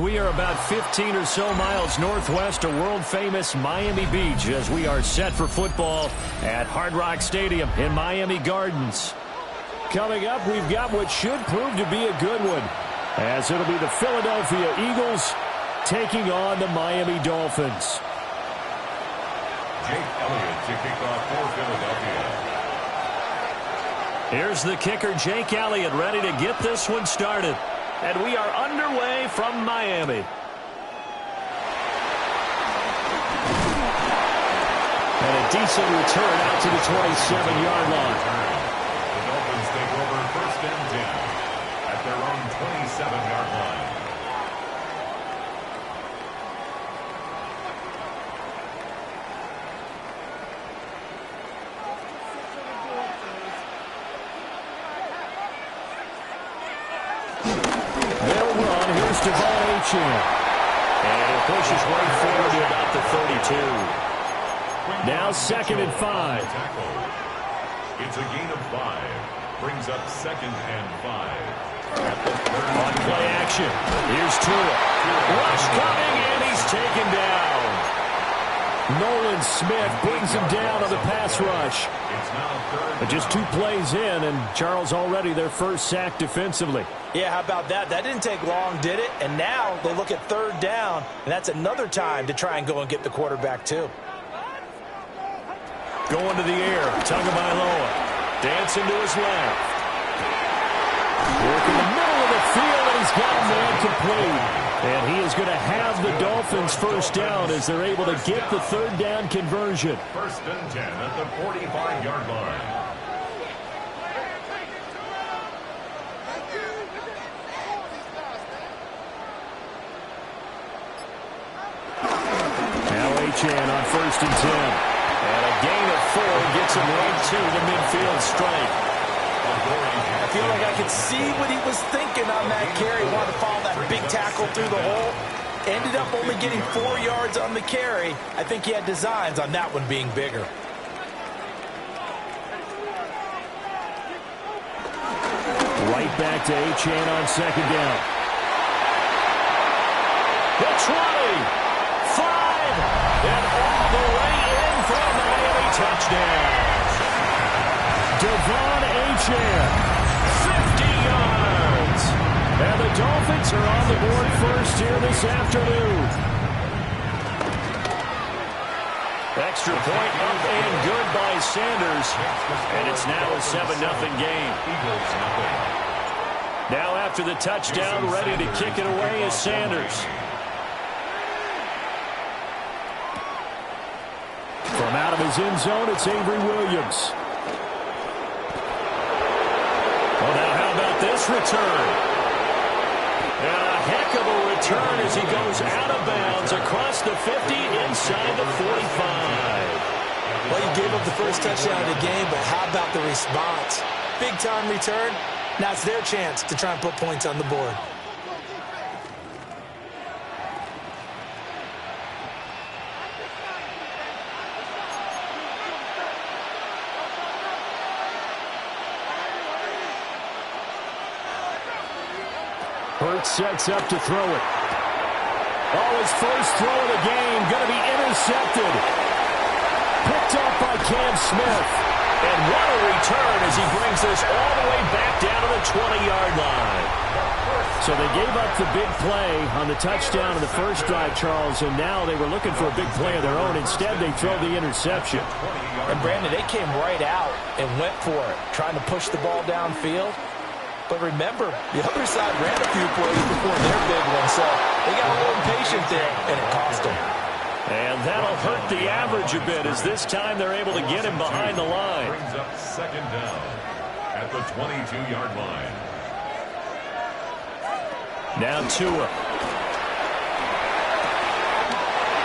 We are about 15 or so miles northwest of world-famous Miami Beach as we are set for football at Hard Rock Stadium in Miami Gardens. Coming up, we've got what should prove to be a good one, as it'll be the Philadelphia Eagles taking on the Miami Dolphins. Jake Elliott to kick off for Philadelphia. Here's the kicker, Jake Elliott, ready to get this one started. And we are underway from Miami. And a decent return out to the 27-yard line. The Dolphins take over 1st and 10 at their own 27-yard line. And it pushes right forward to about the 32. Now 2nd and 5. It's a gain of 5. Brings up 2nd and 5. On play action. Here's Tua. Rush coming, and he's taken down. Nolan Smith brings him down on the pass rush. But just 2 plays in, and Charles already their first sack defensively. Yeah, how about that? That didn't take long, did it? And now they look at 3rd down, and that's another time to try and go and get the quarterback, too. Going to the air, Tagovailoa. Dancing to his left. Working the middle of the field, and he's got a man complete. And he is going to have the Dolphins first down as they're able to get the 3rd down conversion. 1st and 10 at the 45-yard line. Chan on 1st and 10. And a gain of 4 gets him right to the midfield strike. I feel like I could see what he was thinking on that carry. Wanted to follow that big tackle through the hole. Ended up only getting 4 yards on the carry. I think he had designs on that one being bigger. Right back to Chan on 2nd down. The 20. 5. And all the way in for a Miami touchdown. Devon Achane, 50 yards. And the Dolphins are on the board first here this afternoon. Extra point up and good by Sanders. And it's now a 7-0 game. Now after the touchdown, ready to kick it away is Sanders. From out of his end zone, it's Avery Williams. Well, now how about this return? And a heck of a return as he goes out of bounds across the 50 inside the 45. Well, you gave up the first touchdown of the game, but how about the response? Big-time return. Now it's their chance to try and put points on the board. Hurts sets up to throw it. Oh, his first throw of the game going to be intercepted. Picked up by Cam Smith. And what a return as he brings this all the way back down to the 20-yard line. So they gave up the big play on the touchdown in the first drive, Charles, and now they were looking for a big play of their own. Instead, they throw the interception. And, Brandon, they came right out and went for it, trying to push the ball downfield. But remember, the other side ran a few plays before their big one, so they got a little impatient there, and it cost them. And that'll hurt the average a bit as this time they're able to get him behind the line. Brings up 2nd down at the 22-yard line. Now Tua.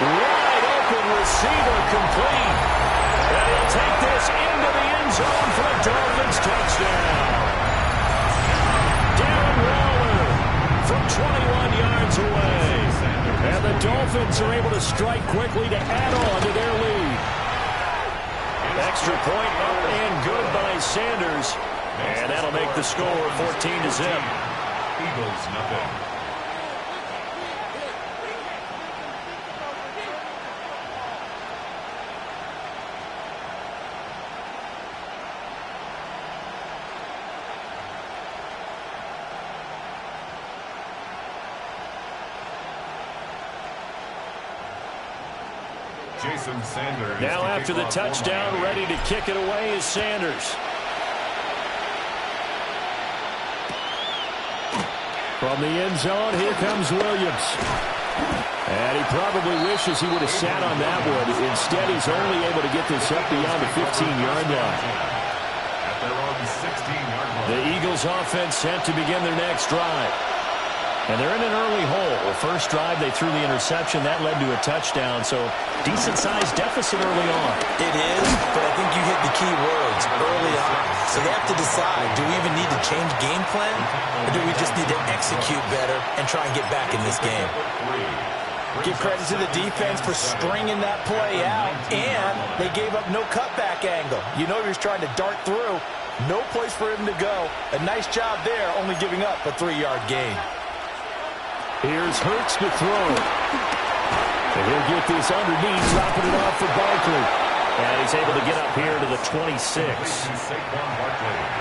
Wide open receiver complete. And he'll take this into the end zone for a Dolphins touchdown. From 21 yards away. And the Dolphins are able to strike quickly to add on to their lead. Extra point up and good by Sanders. And that'll make the score 14-0. Eagles nothing. Jason Sanders. Now after the touchdown, ready to kick it away is Sanders. From the end zone, here comes Williams. And he probably wishes he would have sat on that one. Instead, he's only able to get this up beyond the 15-yard line. At their own 16-yard line. The Eagles offense set to begin their next drive. And they're in an early hole. The first drive, they threw the interception. That led to a touchdown, so decent-sized deficit early on. It is, but I think you hit the key words early on. So they have to decide, do we even need to change game plan, or do we just need to execute better and try and get back in this game? Give credit to the defense for stringing that play out, and they gave up no cutback angle. You know he was trying to dart through. No place for him to go. A nice job there, only giving up a 3-yard gain. Here's Hurts to throw. And he'll get this underneath, dropping it off for Barkley. And he's able to get up here to the 26.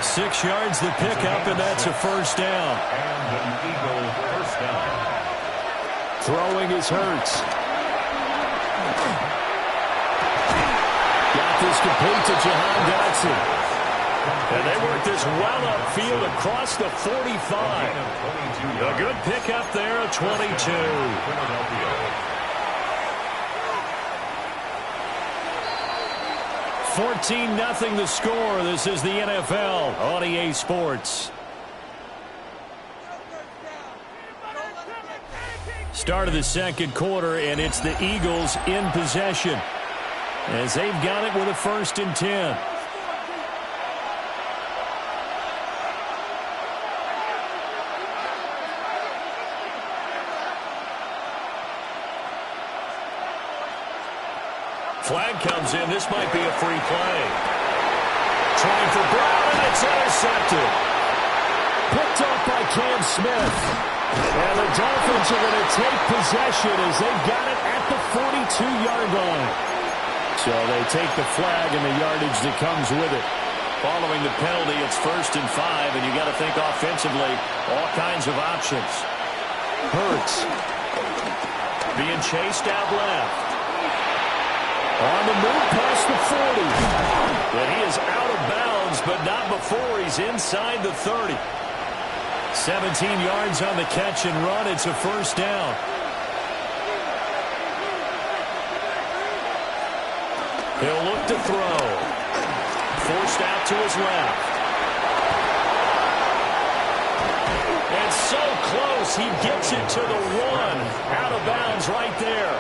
6 yards the pickup, and that's a first down. And an Eagle first down. Throwing is Hurts. Got this complete to Jahan Dotson. And they work this well upfield across the 45. A good pickup there, a 22. 14-0 the score. This is the NFL on EA Sports. Start of the second quarter, and it's the Eagles in possession as they've got it with a 1st and 10. Flag comes in. This might be a free play. Trying for Brown, and it's intercepted. Picked up by Cam Smith. And the Dolphins are going to take possession as they've got it at the 42-yard line. So they take the flag and the yardage that comes with it. Following the penalty, it's 1st and 5, and you got to think offensively, all kinds of options. Hurts being chased out left. On the move past the 40. But he is out of bounds, but not before he's inside the 30. 17 yards on the catch and run. It's a first down. He'll look to throw. Forced out to his left. And so close, he gets it to the 1. Out of bounds right there.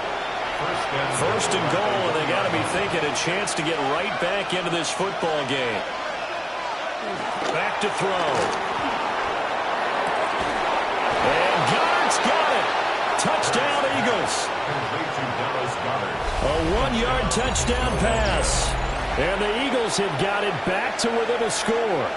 First and goal, and they got to be thinking a chance to get right back into this football game. Back to throw. And Goddard's got it. Touchdown, Eagles. A 1-yard touchdown pass. And the Eagles have got it back to within a score.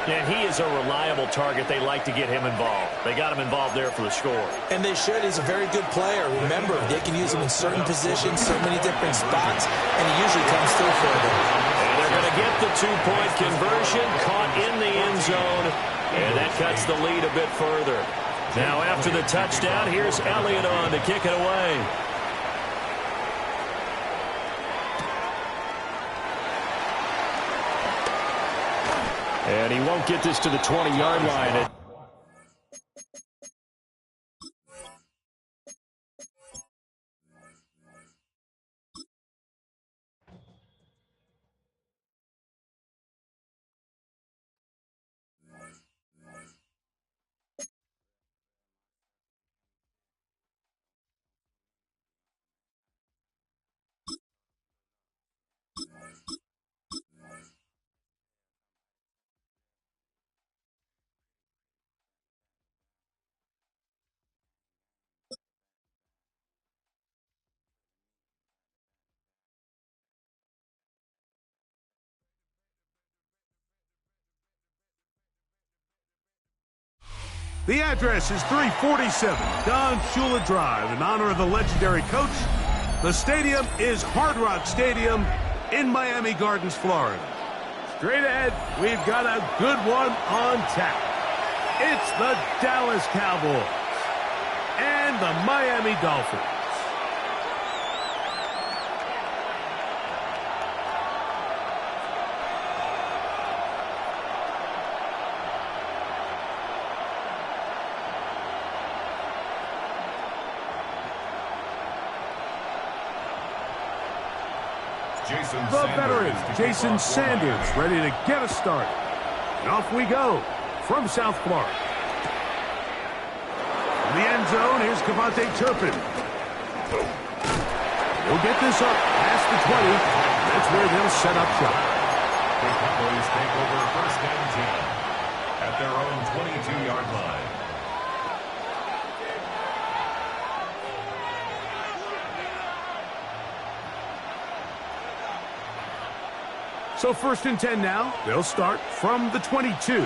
And he is a reliable target. They like to get him involved. They got him involved there for the score. And they should. He's a very good player. Remember, they can use him in certain positions, so many different spots, and he usually comes through for them. And they're going to get the 2-point conversion, caught in the end zone, and that cuts the lead a bit further. Now after the touchdown, here's Elliott on to kick it away. And he won't get this to the 20-yard line. The address is 347 Don Shula Drive in honor of the legendary coach. The stadium is Hard Rock Stadium in Miami Gardens, Florida. Straight ahead, we've got a good one on tap. It's the Dallas Cowboys and the Miami Dolphins. The veteran, Jason Sanders, ready to get us started. And off we go from South Florida. In the end zone, here's Cavante Turpin. We'll get this up past the 20. That's where they'll set up shop. The Cowboys take over first and 10 at their own 22-yard line. So first and 10 now. They'll start from the 22.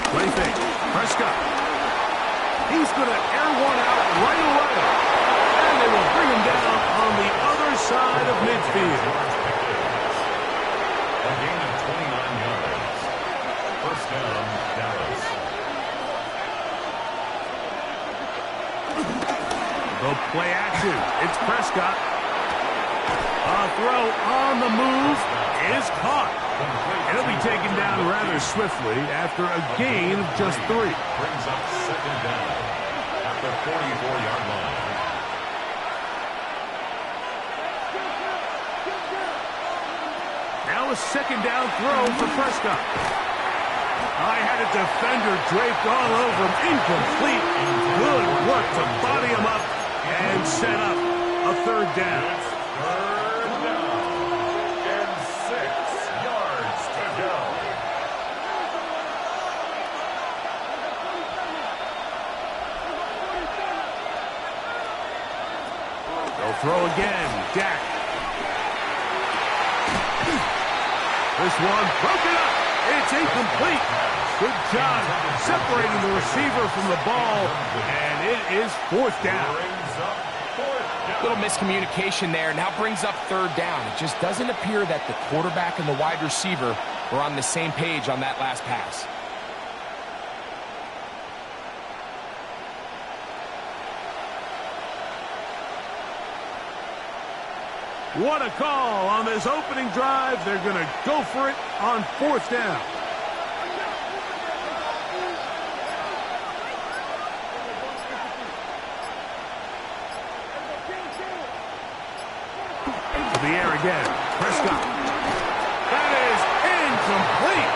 Play fake. Prescott. He's going to air one out right away. And they will bring him down on the other side of midfield. A gain of 29 yards. First down, Dallas. The play action. It's Prescott. A throw on the move is caught. He'll be taken down rather swiftly after a gain of just 3. Brings up second down at the 44-yard line. Now a second down throw for Prescott. I had a defender draped all over him. Incomplete. Good work to body him up and set up a third down. Third down and 6 yards to go. They'll throw again. Dak. This one broken up. It's incomplete. Good job separating the receiver from the ball, and it is fourth down. Little miscommunication there. Now brings up third down. It just doesn't appear that the quarterback and the wide receiver were on the same page on that last pass. What a call on this opening drive. They're going to go for it on fourth down. To the air again. Prescott. That is incomplete.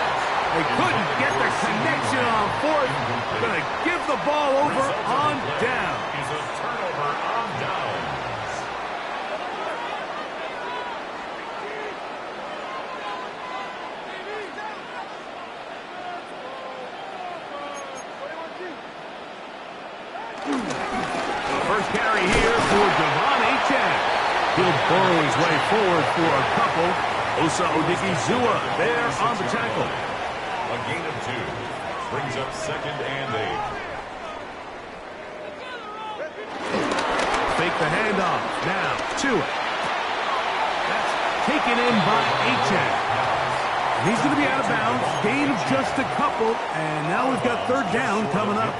They couldn't get the connection on fourth. Going to give the ball over on down. Is a turnover on downs. First carry here for Devon Achane. He'll burrow his way forward for a couple. Osa Odigizua there on the tackle. A gain of 2 brings up second and 8. Fake the handoff. Now to it. That's taken in by Achane. And he's going to be out of bounds. Gain of just a couple. And now we've got third down coming up.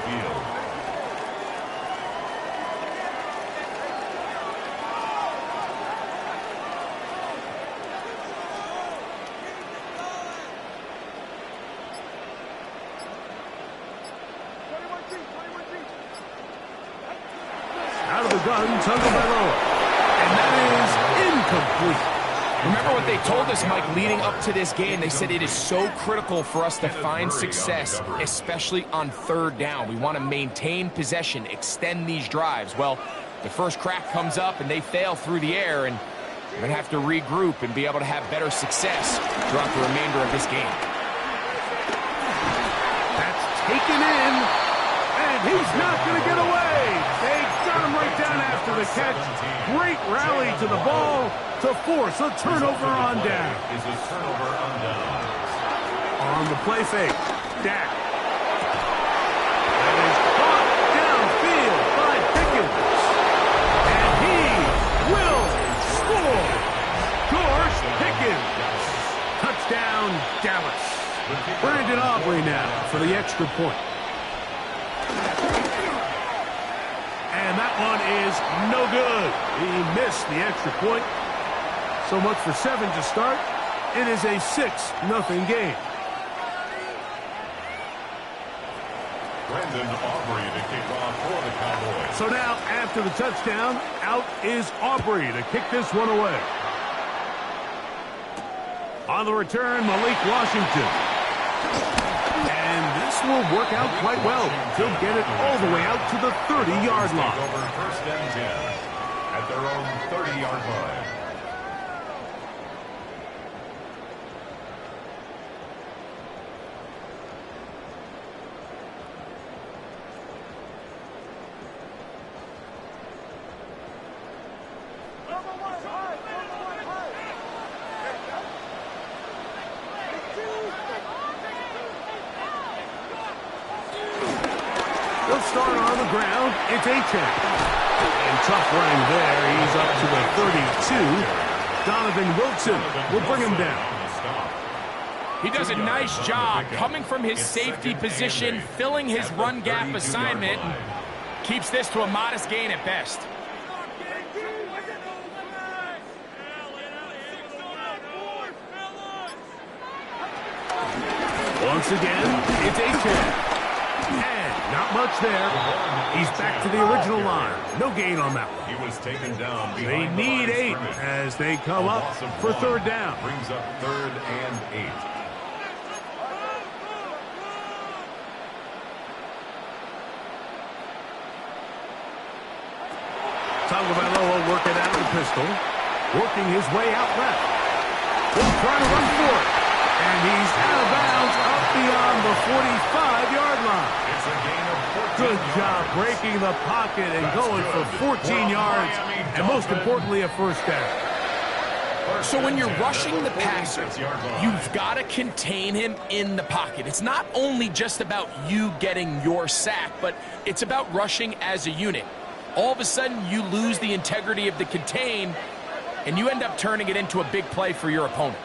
Out of the gun, Tagovailoa. And that is incomplete. Remember what they told us, Mike, leading up to this game. They said it is so critical for us to find success, especially on third down. We want to maintain possession, extend these drives. Well, the first crack comes up and they fail through the air, and we're going to have to regroup and be able to have better success throughout the remainder of this game. That's taken in, and he's not going to get away. They got him right down after the catch. Great rally to the ball to force a turnover on down. Is a turnover on down. On the play fake, Dak. That is caught downfield by Pickens. And he will score. George Pickens. Touchdown, Dallas. Brandon Aubrey now for the extra point. And that one is no good. He missed the extra point. So much for 7 to start. It is a 6-0 game. Brendan Aubrey to kick off for the Cowboys. So now, after the touchdown, out is Aubrey to kick this one away. On the return, Malik Washington. And this will work out quite well. He'll get it all the way out to the 30-yard line. Over first and 10 at their own 30-yard line. They'll start on the ground. It's Achane. And tough running there. He's up to the 32. Donovan Wilson will bring him down. He does a nice job coming from his safety position, filling his run gap assignment, and keeps this to a modest gain at best. Once again, it's Achane. And not much there. He's back to the original line. No gain on that one. He was taken down. They need 8 as they come up for third down. Brings up 3rd and 8. Tagovailoa working out of the pistol. Working his way out left. He'll try to run for it. And he's out of bounds up beyond the 45-yard line. It's a gain of 14 Good job yards. breaking the pocket and going for 14 yards. And most importantly, a first down. So when you're rushing the passer, you've got to contain him in the pocket. It's not only just about you getting your sack, but it's about rushing as a unit. All of a sudden, you lose the integrity of the contain, and you end up turning it into a big play for your opponent.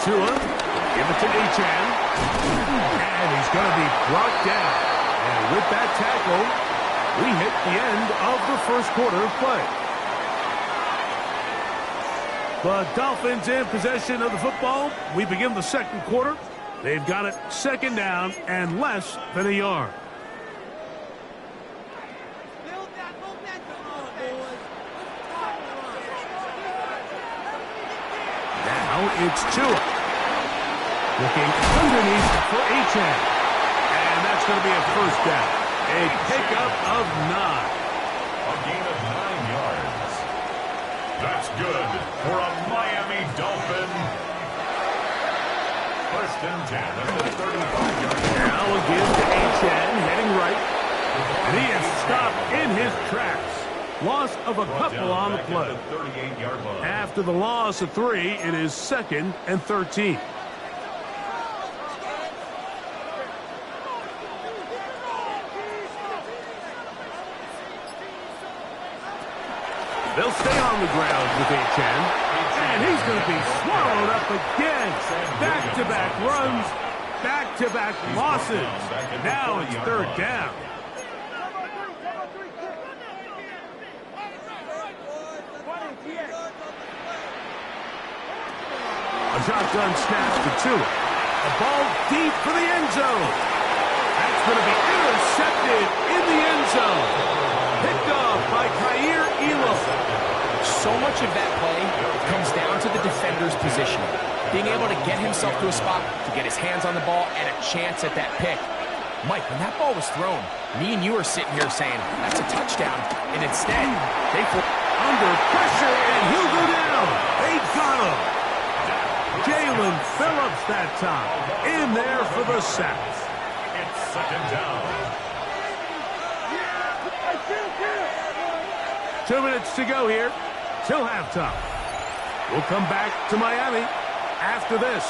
Tua, give it to Achane. And he's going to be brought down. And with that tackle, we hit the end of the first quarter of play. The Dolphins in possession of the football. We begin the second quarter. They've got it second down and less than a yard. Now it's Tua. Looking underneath for Achane. And that's going to be a first down. A pickup of 9. A gain of 9 yards. That's good for a Miami Dolphin. First and 10 at the 35-yard line. Now a give to Achane, heading right. And he is stopped in his tracks. Loss of a couple on the play. After the loss of 3, it is 2nd and 13. They'll stay on the ground with Achane. And he's going to be swallowed up again. Back-to-back runs, back-to-back losses. Now it's third down. A shotgun snap to Tua. A ball deep for the end zone. That's going to be intercepted in the end zone. Picked off by Kaiir Elam. So much of that play comes down to the defender's position. Being able to get himself to a spot, to get his hands on the ball, and a chance at that pick. Mike, when that ball was thrown, me and you were sitting here saying, that's a touchdown. And instead, they put under pressure, and he'll go down. They got him. Jalen Phillips that time. In there for the sack. It's second down. 2 minutes to go here till halftime. We'll come back to Miami after this.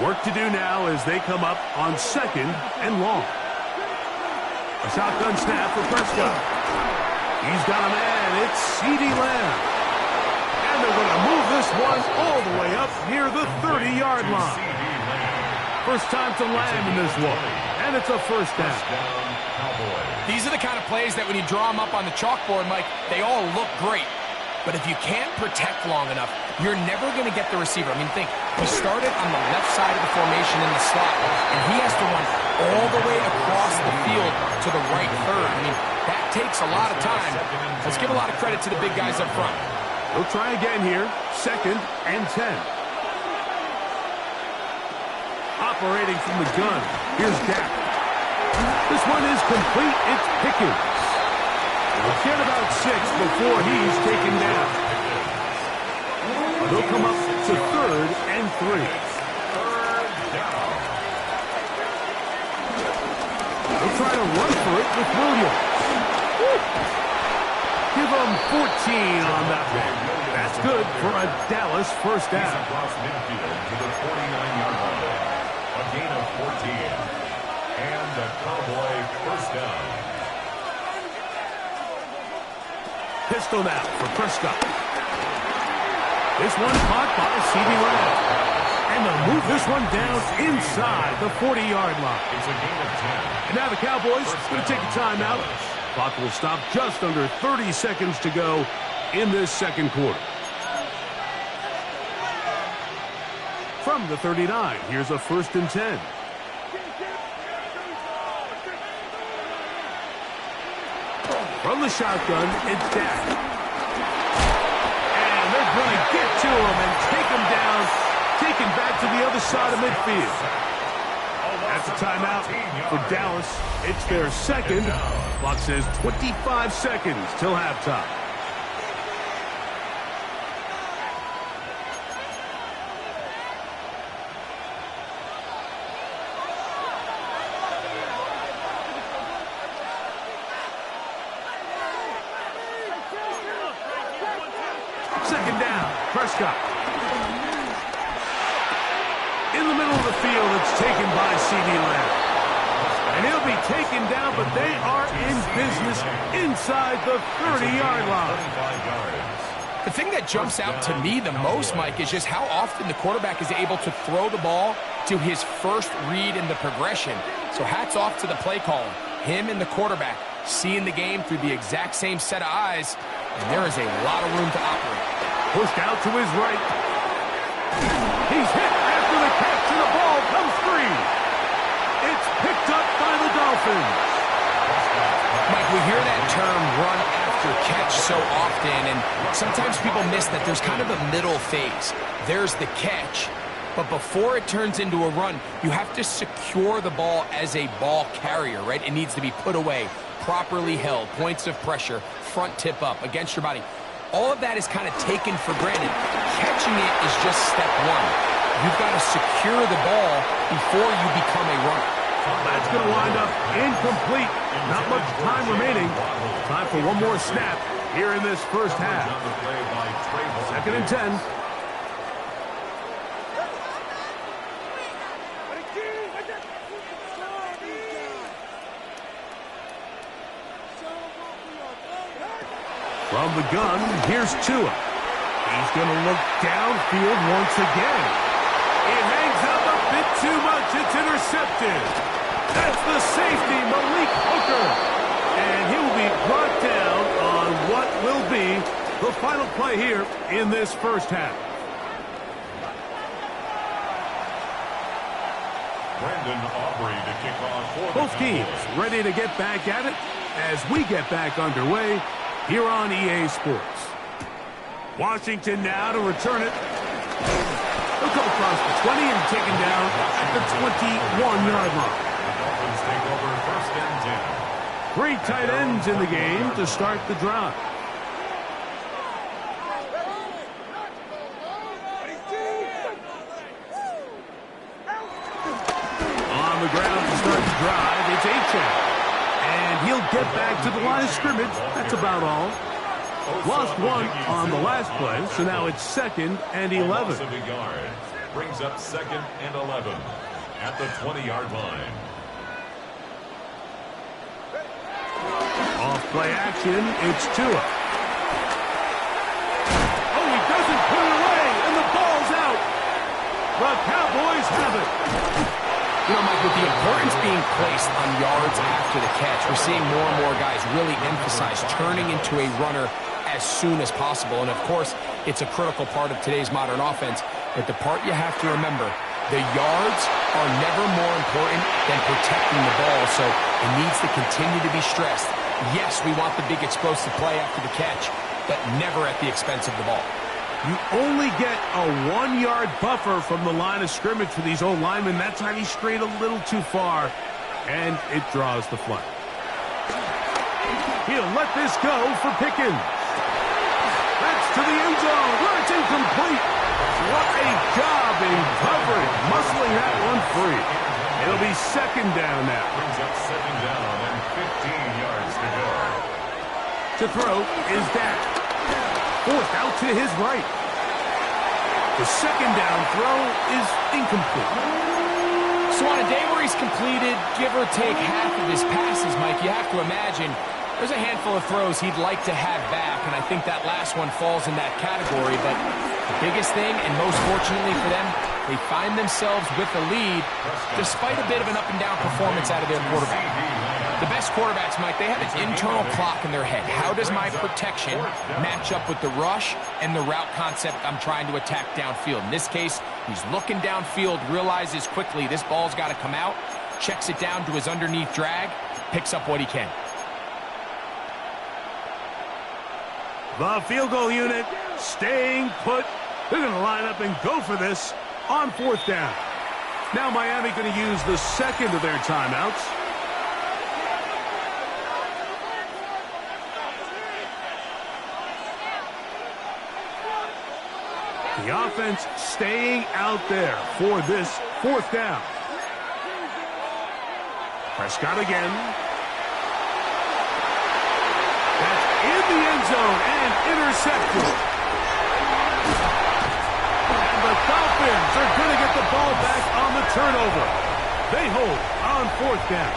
Work to do now as they come up on 2nd and long. A shotgun snap for Prescott. He's got a man. It's CeeDee Lamb. And they're going to move this one all the way up near the 30-yard line. First time to Lamb in this one. And and it's a first down. These are the kind of plays that when you draw them up on the chalkboard, Mike, they all look great. But if you can't protect long enough, you're never going to get the receiver. I mean, think, he started on the left side of the formation in the slot, and he has to run all the way across the field to the right third. I mean, that takes a lot of time. Let's give a lot of credit to the big guys up front. We'll try again here. 2nd and 10. Operating from the gun. Here's Dak. This one is complete. It's Pickens. We'll get about 6 before he's taken down. They'll come up to 3rd and 3. They'll try to run for it with Williams. Give them 14 on that one. That's good for a Dallas first down. Across midfield to the 49-yard line. A gain of 14. And a Cowboy first down. Pistol now for Prescott. This one caught by C.D. Lamb. And they'll move this one down inside the 40-yard line. It's a gain of 10. And now the Cowboys going to take a timeout. Clock will stop just under 30 seconds to go in this second quarter. From the 39, here's a 1st and 10. From the shotgun, it's Dak. And they're going to get to him and take him down, taken back to the other side of midfield. That's a timeout for Dallas. It's their 2nd. Clock says 25 seconds till halftime. Second down, Prescott. In the middle of the field, it's taken by C.D. Lamb. And he'll be taken down, but they are in business inside the 30-yard line. The thing that jumps out to me the most, Mike, is just how often the quarterback is able to throw the ball to his first read in the progression. So hats off to the play caller. Him and the quarterback seeing the game through the exact same set of eyes, and there is a lot of room to operate. Pushed out to his right. He's hit after the catch, and the ball comes free. It's picked up by the Dolphins. Mike, we hear that term run after catch so often, and sometimes people miss that there's kind of a middle phase. There's the catch, but before it turns into a run, you have to secure the ball as a ball carrier, right? It needs to be put away, properly held, points of pressure, front tip up against your body. All of that is kind of taken for granted. Catching it is just step one. You've got to secure the ball before you become a runner. That's going to wind up incomplete. Not much time remaining. Time for one more snap here in this first half. 2nd and 10. From the gun, here's Tua. He's going to look downfield once again. It hangs up a bit too much. It's intercepted. That's the safety, Malik Hooker. And he will be brought down on what will be the final play here in this first half. Brandon Aubrey to kick off for Both teams ready to get back at it as we get back underway here on EA Sports. Washington now to return it. They'll come across the 20 and taken down at the 21-yard line. Dolphins take over 1st and 10. 3 tight ends in the game to start the drive. On the ground to start the drive, it's Achane. And he'll get back to the line of scrimmage. That's about all. Lost one on the last play, so now it's 2nd and 11. Loss of a yard brings up 2nd and 11 at the 20-yard line. Off play action, it's Tua. Oh, he doesn't put it away, and the ball's out. The Cowboys have it. You know, Mike, with the importance being placed on yards after the catch, we're seeing more and more guys really emphasize turning into a runner as soon as possible. And of course, it's a critical part of today's modern offense. But the part you have to remember, the yards are never more important than protecting the ball. So it needs to continue to be stressed. Yes, we want the big explosive play after the catch, but never at the expense of the ball. You only get a 1-yard buffer from the line of scrimmage for these old linemen. That time he strayed a little too far, and it draws the flag. He'll let this go for Pickens. That's to the end zone, where it's incomplete. What a job in coverage, muscling that one free. It'll be second down now. Brings up second down and 15 yards to go. To throw is Dak. Fourth out to his right. The second down throw is incomplete. So on a day where he's completed, give or take half of his passes, Mike, you have to imagine there's a handful of throws he'd like to have back, and I think that last one falls in that category. But the biggest thing, and most fortunately for them, they find themselves with the lead despite a bit of an up-and-down performance out of their quarterback. The best quarterbacks, Mike, they have an internal clock in their head. How does my protection match up with the rush and the route concept I'm trying to attack downfield? In this case, he's looking downfield, realizes quickly this ball's got to come out, checks it down to his underneath drag, picks up what he can. The field goal unit staying put. They're going to line up and go for this on fourth down. Now Miami going to use the second of their timeouts. The offense staying out there for this fourth down. Prescott again. That's in the end zone and intercepted. And the Dolphins are going to get the ball back on the turnover. They hold on fourth down.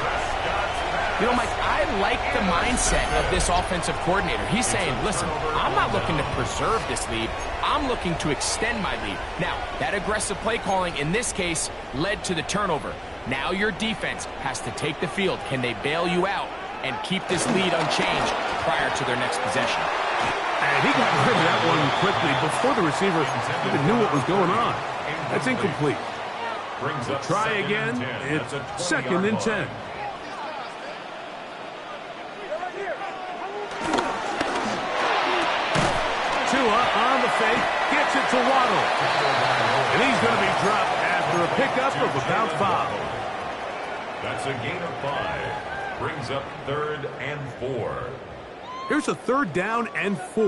You know, Mike, I like the mindset of this offensive coordinator. He's saying, listen, I'm not looking to preserve this lead. I'm looking to extend my lead. Now, that aggressive play calling in this case led to the turnover. Now your defense has to take the field. Can they bail you out and keep this lead unchanged prior to their next possession? And he got rid of that one quickly before the receiver even knew what was going on. That's incomplete. Try again. It's second and 10. On the fake, gets it to Waddle. And he's going to be dropped after a pickup of about 5. That's a gain of 5. Brings up 3rd and 4. Here's a 3rd down and 4.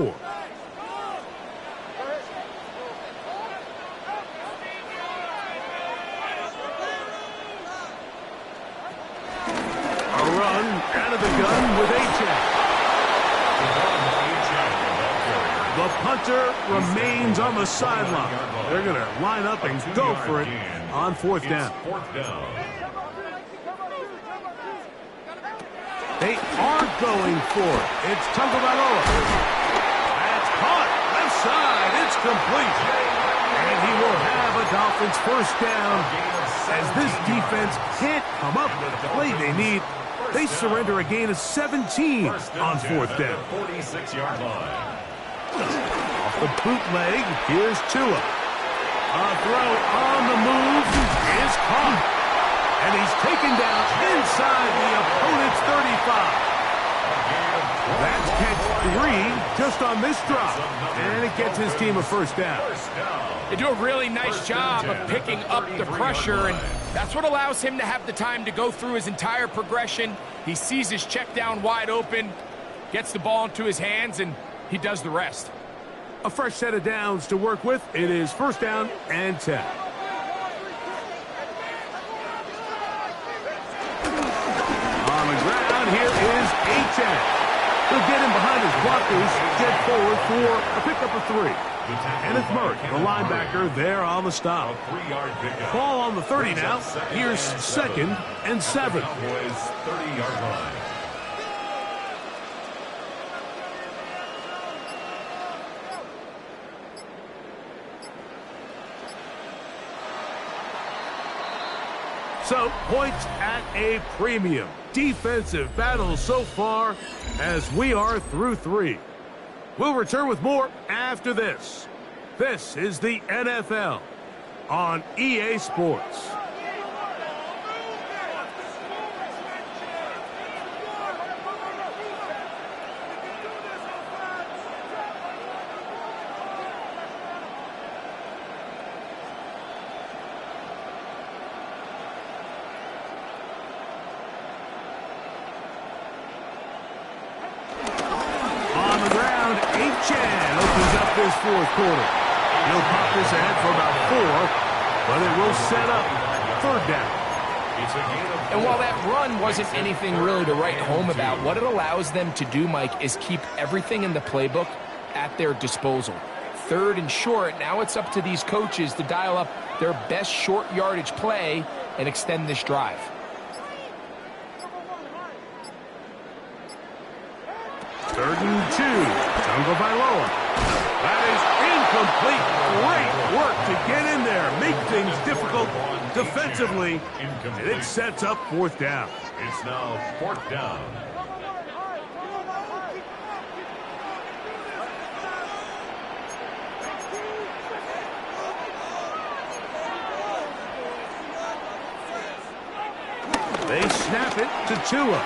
A run out of the gun with A-Check. The punter remains on the sideline. They're going to line up and go for it on fourth down. They are going for it. It's Tagovailoa. That's caught. Left side. It's complete. And he will have a Dolphins first down. As this defense can't come up with the play they need, they surrender a gain of 17 on fourth down. 46-yard line. Off the bootleg, here's Tua. A throw on the move is caught. And he's taken down inside the opponent's 35. That's catch 3 just on this drop. And it gets his team a first down. They do a really nice job of picking up the pressure, and that's what allows him to have the time to go through his entire progression. He sees his check down wide open, gets the ball into his hands, and he does the rest. A fresh set of downs to work with. It is first down and 10. On the ground, here is A-Check. He'll get him behind his blockers, get forward for a pickup of 3. Kenneth Murray, the linebacker, there on the stop. Ball on the 30 now. Here's second and 7. 30-yard line. So, points at a premium. Defensive battle so far as we are through 3. We'll return with more after this. This is the NFL on EA Sports. This fourth quarter. He'll pop this ahead for about 4, but it will set up 3rd down. And while that run wasn't anything really to write home about, what it allows them to do, Mike, is keep everything in the playbook at their disposal. 3rd and short, now it's up to these coaches to dial up their best short yardage play and extend this drive. 3rd and 2. Tungo Bailoa. That is incomplete. Great work to get in there, make things difficult defensively, and it sets up 4th down. It's now 4th down. They snap it to Tua.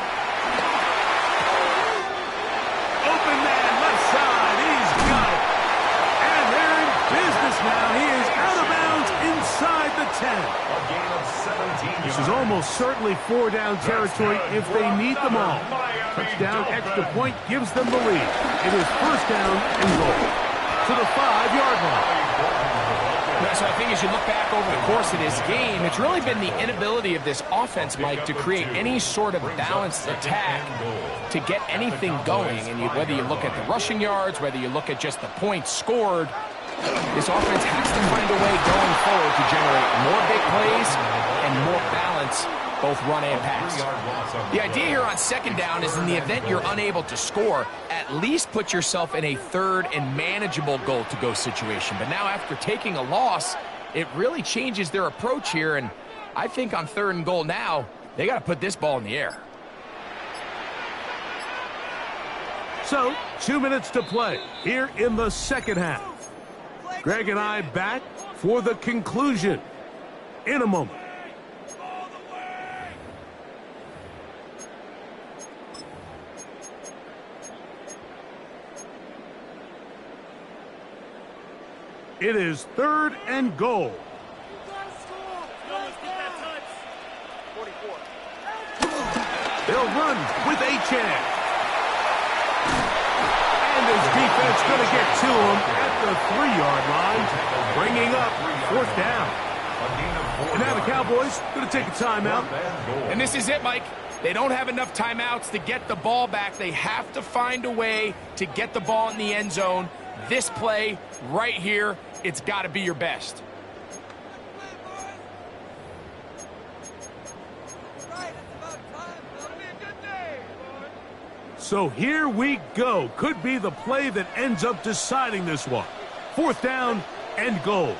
Open man, left side. He's got it. And they're in business now. He is out of bounds inside the 10. A gain of 17 This is almost certainly 4-down territory if they need them all. Touchdown, extra point gives them the lead. It is 1st down and goal to the 5-yard line. So I think as you look back over the course of this game, it's really been the inability of this offense, Mike, to create any sort of balanced attack to get anything going. And whether you look at the rushing yards, whether you look at just the points scored, this offense has to find a way going forward to generate more big plays and more balance, both run and pass. The idea here on 2nd down is in the event you're unable to score, at least put yourself in a 3rd and manageable goal-to-go situation. But now after taking a loss, it really changes their approach here. And I think on 3rd and goal now, they got to put this ball in the air. So, 2 minutes to play here in the 2nd half. Greg and I back for the conclusion in a moment. It is 3rd and goal. They'll run with a chance. And his defense going to get to him at the 3-yard line, bringing up 4th down. And now the Cowboys going to take a timeout. And this is it, Mike. They don't have enough timeouts to get the ball back. They have to find a way to get the ball in the end zone. This play right here, it's got to be your best. So here we go. Could be the play that ends up deciding this one. 4th down and goal.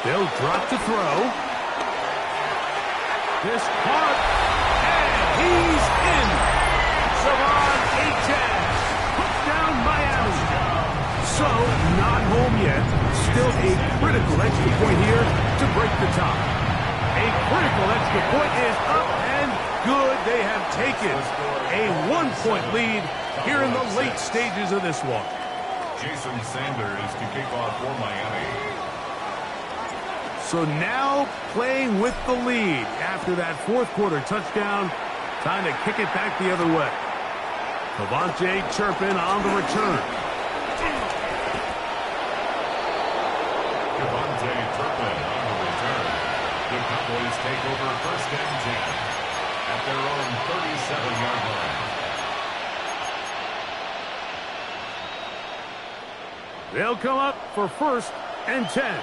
They'll drop to throw. This caught, and he's in. Savon Achan puts down Miami. So, not home yet. Still a critical extra point here to break the tie. A critical extra point is up and good. They have taken a 1-point lead here in the late stages of this one. Jason Sanders to kick off for Miami. So now playing with the lead after that 4th quarter touchdown. Time to kick it back the other way. Devontae Turpin on the return. Devontae Turpin on the return. The Cowboys take over 1st and 10 at their own 37-yard line. They'll come up for 1st and 10.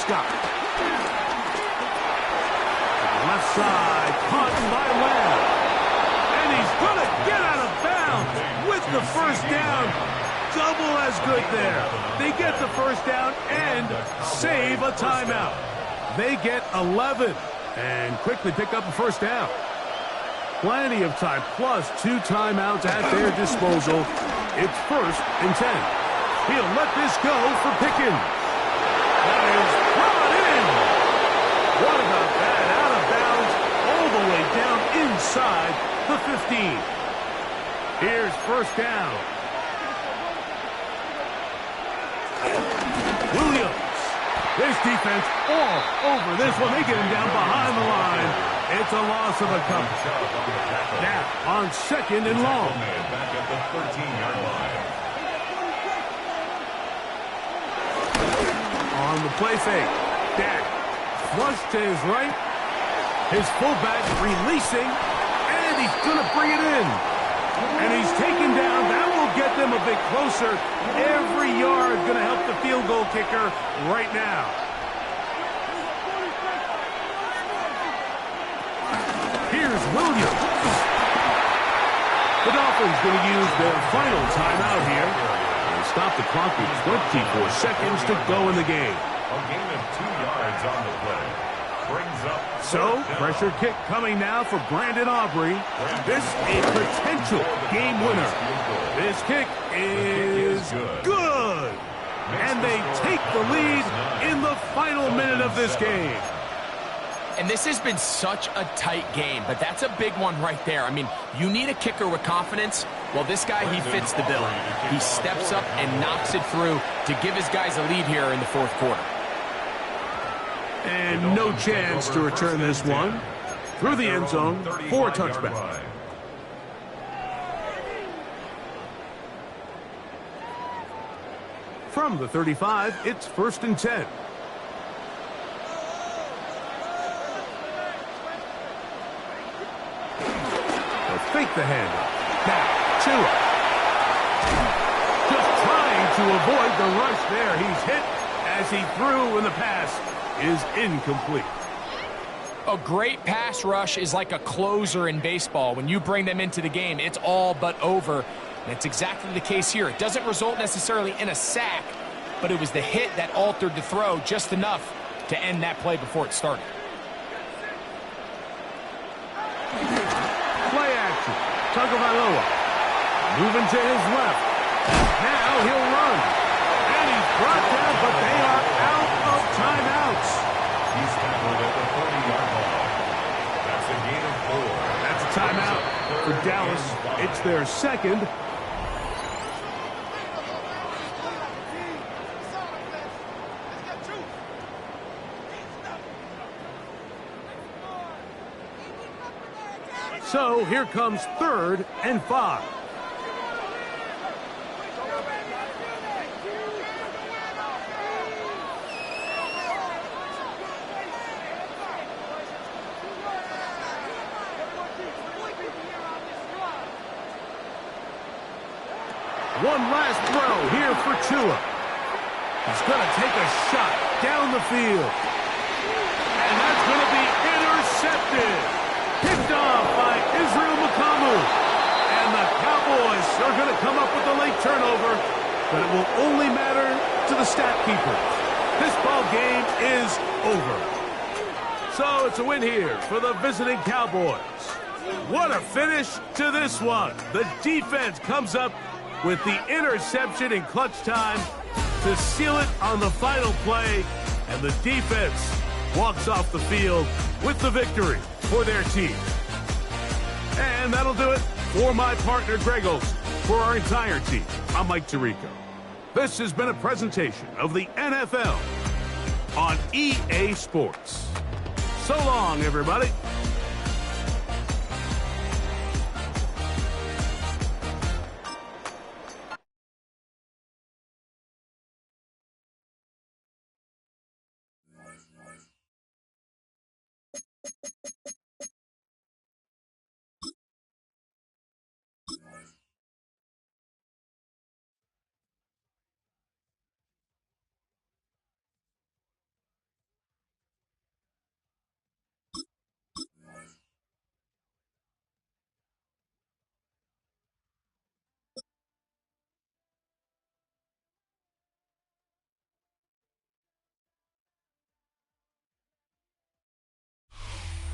Scott. Left side, caught by Lamb. And he's going to get out of bounds with the first down. Double as good there. They get the first down and save a timeout. They get 11 and quickly pick up a first down. Plenty of time, plus 2 timeouts at their disposal. It's 1st and 10. He'll let this go for Pickens. That is brought in. What about that? Out of bounds, all the way down inside the 15. Here's first down. Williams. This defense all over this one. They get him down behind the line. It's a loss of a couple. Now on 2nd and long. Back at the 13-yard line. On the play fake. Dak flush to his right. His fullback releasing. And he's going to bring it in. And he's taken down. That will get them a bit closer. Every yard going to help the field goal kicker right now. Here's Williams. The Dolphins going to use their final timeout here. And stop the clock with 24 seconds to go in the game. A gain of 2 yards on the play. Brings up. So, pressure kick coming now for Brandon Aubrey. This a potential game winner. This kick is good. And they take the lead in the final minute of this game. And this has been such a tight game, but that's a big one right there. I mean, you need a kicker with confidence. Well, this guy, he fits the bill. He steps up and knocks it through to give his guys a lead here in the 4th quarter. And no chance to return this one. Through the end zone for a touchback. From the 35, it's 1st and 10. They'll fake the handoff. Now, Tua. Just trying to avoid the rush there. He's hit as he threw, and the pass is incomplete. A great pass rush is like a closer in baseball. When you bring them into the game, it's all but over. And it's exactly the case here. It doesn't result necessarily in a sack, but it was the hit that altered the throw just enough to end that play before it started. Play action. Tagovailoa moving to his left. Now he'll run. And he's brought down, but they are out of timeouts. He's tackled at the 40-yard line. That's a gain of 4. That's a timeout for Dallas. It's their 2nd. So here comes 3rd and 5. One last throw here for Tua. He's going to take a shot down the field. And that's going to be intercepted. Picked off by Israel Mukamu. And the Cowboys are going to come up with a late turnover, but it will only matter to the stat keeper. This ball game is over. So it's a win here for the visiting Cowboys. What a finish to this one. The defense comes up with the interception in clutch time to seal it on the final play, and the defense walks off the field with the victory for their team. And that'll do it for my partner, Greg Olson. For our entire team, I'm Mike Tirico. This has been a presentation of the NFL on EA Sports. So long, everybody.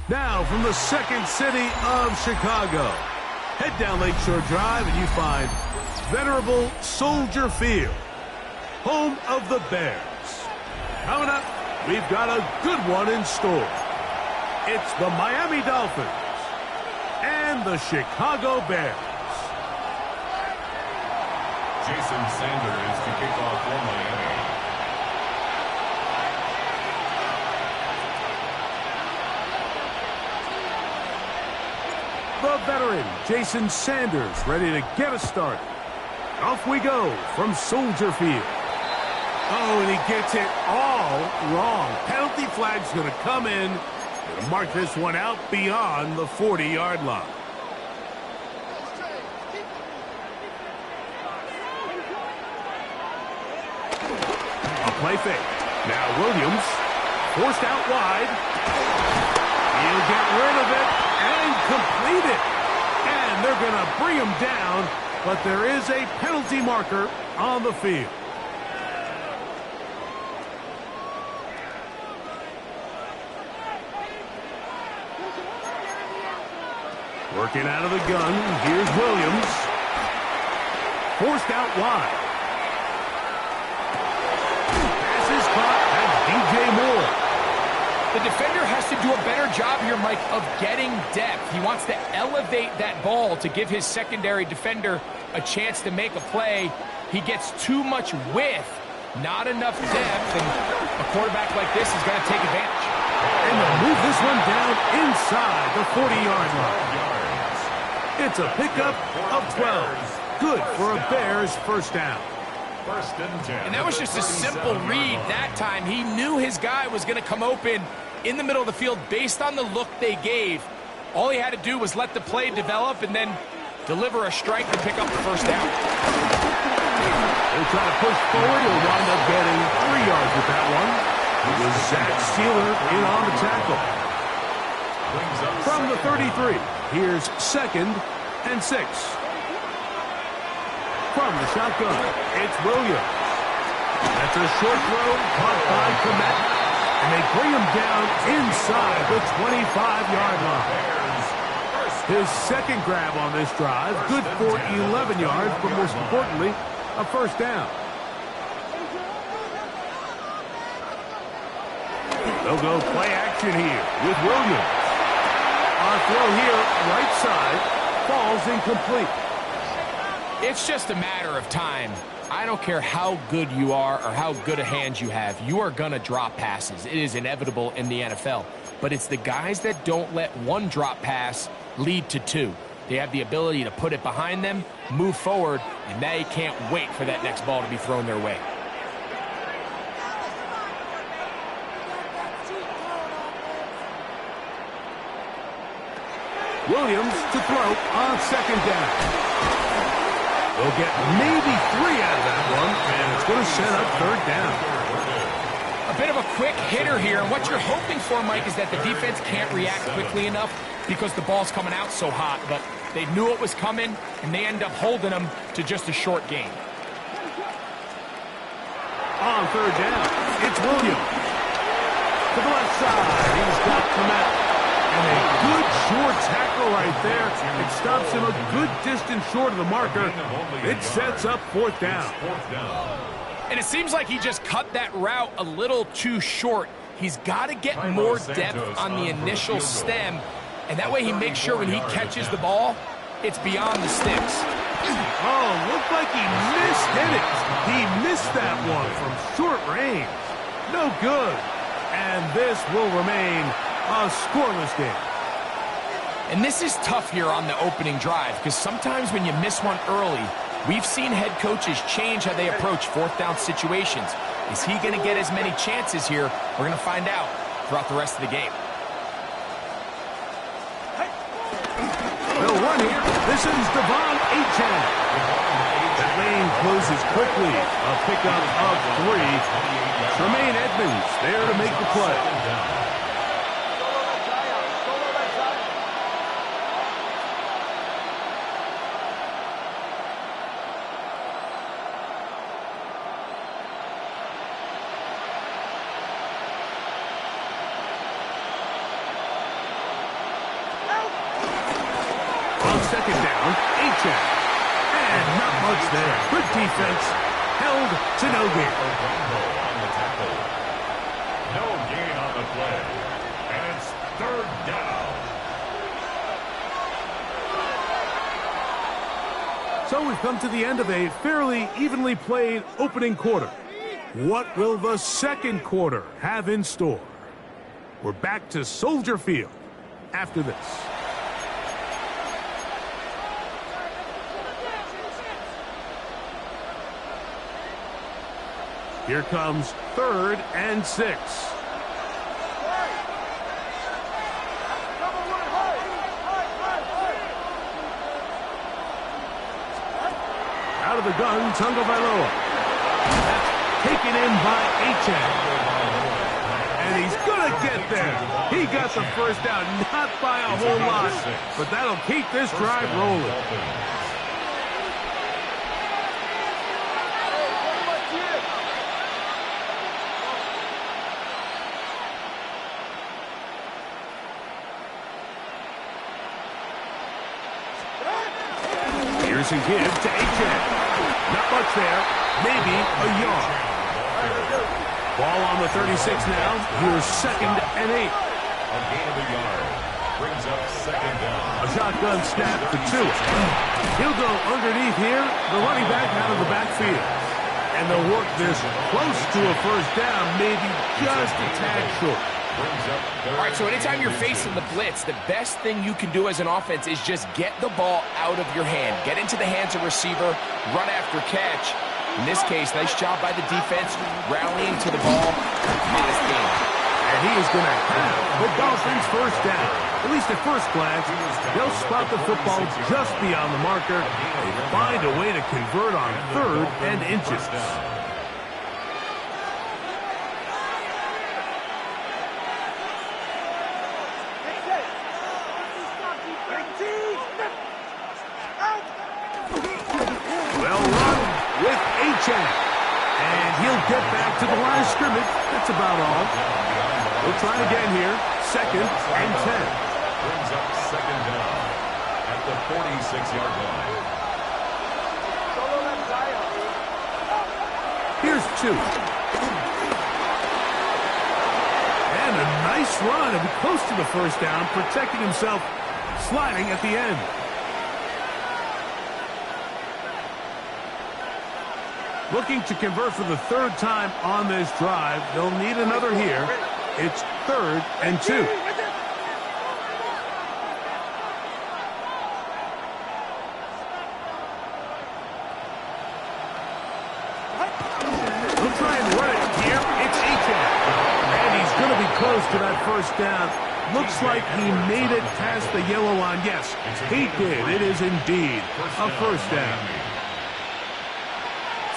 Now, from the second city of Chicago, head down Lakeshore Drive and you find venerable Soldier Field, home of the Bears. Coming up, we've got a good one in store. It's the Miami Dolphins and the Chicago Bears. Jason Sanders to kick off for Miami. The veteran, Jason Sanders, ready to get us started. Off we go from Soldier Field. Oh, and he gets it all wrong. Penalty flag's going to come in. Going to mark this one out beyond the 40-yard line. A play fake. Now Williams, forced out wide. He'll get rid of it and complete it. And they're going to bring him down, but there is a penalty marker on the field. Working out of the gun, here's Williams. Forced out wide. Pass is caught at DJ Moore. The defender has to do a better job here, Mike, of getting depth. He wants to elevate that ball to give his secondary defender a chance to make a play. He gets too much width, not enough depth, and a quarterback like this is going to take advantage. And they'll move this one down inside the 40-yard line. It's a pickup of 12. Good for a Bears first down. First and 10. And that was just a simple read that time. He knew his guy was going to come open in the middle of the field based on the look they gave. All he had to do was let the play develop and then deliver a strike to pick up the first down. They'll try to push forward. He'll wind up getting 3 yards with that one. It was Zach Sealer in on the tackle. From the 33, here's 2nd and 6. From the shotgun, it's Williams. That's a short throw caught by Komet. And they bring him down inside the 25-yard line. His second grab on this drive, good for 11 yards, but most importantly, a first down. They'll go play action here with Williams. Our throw here, right side, falls incomplete. It's just a matter of time. I don't care how good you are or how good a hand you have. You are going to drop passes. It is inevitable in the NFL. But it's the guys that don't let one drop pass lead to 2. They have the ability to put it behind them, move forward, and they can't wait for that next ball to be thrown their way. Williams to throw on 2nd down. They'll get maybe 3 out of that one, and it's going to set up 3rd down. A bit of a quick hitter here. And what you're hoping for, Mike, is that the defense can't react quickly enough because the ball's coming out so hot. But they knew it was coming, and they end up holding them to just a short gain. On 3rd down, it's Williams. To the left side, he's got Komet. And a good short tackle right there. It stops him a good distance short of the marker. It sets up 4th down. And it seems like he just cut that route a little too short. He's got to get more depth on the initial stem, and that way he makes sure when he catches the ball, it's beyond the sticks. Oh, looked like he mishit it. He missed that one from short range. No good. And this will remain a scoreless game. And this is tough here on the opening drive because sometimes when you miss one early, we've seen head coaches change how they approach 4th down situations. Is he going to get as many chances here? We're going to find out throughout the rest of the game. They'll run here. This is Devon Achane. That lane closes quickly. A pickup of 3. Tremaine Edmonds there to make the play. On second down, Achane. And not much there. Good defense. Held to no gain. No gain on the play. And it's third down. So we've come to the end of a fairly evenly played opening quarter. What will the second quarter have in store? We're back to Soldier Field after this. Here comes 3rd and 6. Out of the gun, Tagovailoa. That's taken in by Achane. And he's going to get there. He got the first down, not by a whole lot, but that'll keep this drive rolling. Here's a give to Achane. Not much there. Maybe a yard. Ball on the 36 now. Here's 2nd and 8. A gain of a yard. Brings up 2nd down. A shotgun snap for Tua. He'll go underneath here. The running back out of the backfield. And they'll work this close to a first down, maybe just a tad short. All right, so anytime you're facing the blitz, the best thing you can do as an offense is just get the ball out of your hand. Get into the hands of receiver, run after catch. In this case, nice job by the defense, rallying to the ball. Modest game. And he is going to have the Dolphins first down. At least at first glance, they'll spot the football just beyond the marker. They find a way to convert on 3rd and inches. And he'll get back to the line of scrimmage. That's about all. We'll try again here. 2nd and 10. Brings up 2nd down at the 46-yard line. Here's 2. And a nice run. And close to the first down, protecting himself, sliding at the end. Looking to convert for the 3rd time on this drive. They'll need another here. It's 3rd and 2. They'll try and run it here. It's Achane. And he's going to be close to that first down. Looks like he made it past the yellow line. Yes, he did. It is indeed a first down.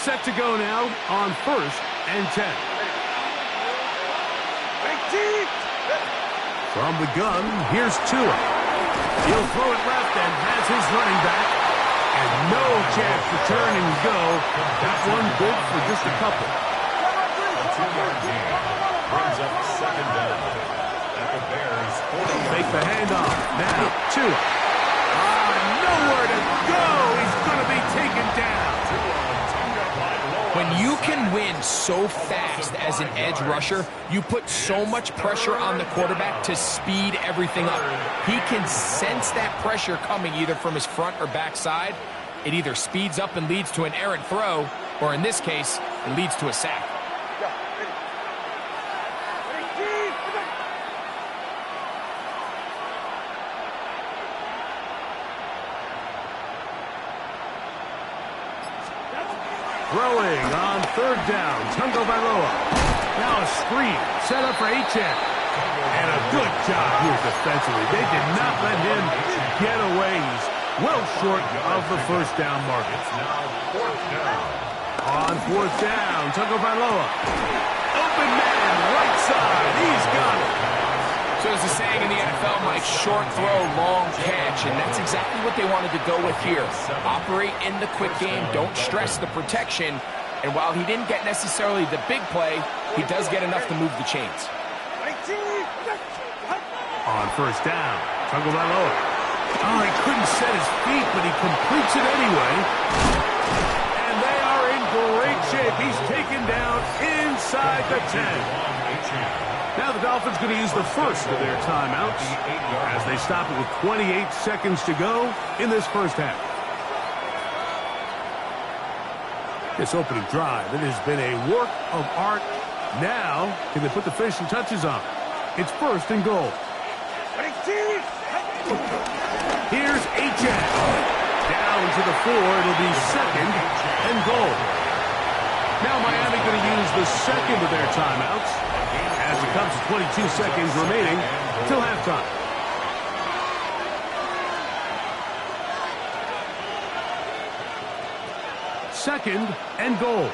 Set to go now on 1st and 10. From the gun, here's Tua. He'll throw it left and has his running back. And no chance to turn and go. That one good for just a couple. A 2-yard gain. Brings up 2nd down at the Bears' 40. Take the handoff. Now, Tua. Nowhere to go. He's going to be taken down. When you can win so fast as an edge rusher, you put so much pressure on the quarterback to speed everything up. He can sense that pressure coming either from his front or back side. It either speeds up and leads to an errant throw, or in this case, it leads to a sack. Throwing on 3rd down, Tagovailoa. Now a screen set up for Achane. And a good job here defensively. They did not let him get away. He's well short of the first down mark. It's now 4th down. On 4th down, Tagovailoa. Open man, right side. He's got it. So there's a saying in the NFL, Mike, short throw, long catch, and that's exactly what they wanted to go with here. Operate in the quick game, don't stress the protection, and while he didn't get necessarily the big play, he does get enough to move the chains. On 1st down, Tagovailoa. Oh, he couldn't set his feet, but he completes it anyway. And they are in great shape. He's taken down inside the 10. Now the Dolphins going to use the first of their timeouts as they stop it with 28 seconds to go in this first half. This opening drive, it has been a work of art. Now, can they put the finishing touches on? It's first and goal. Here's H.N. Down to the 4. It'll be second and goal. Now Miami going to use the second of their timeouts as it comes to 22 seconds remaining till halftime. Second and goal.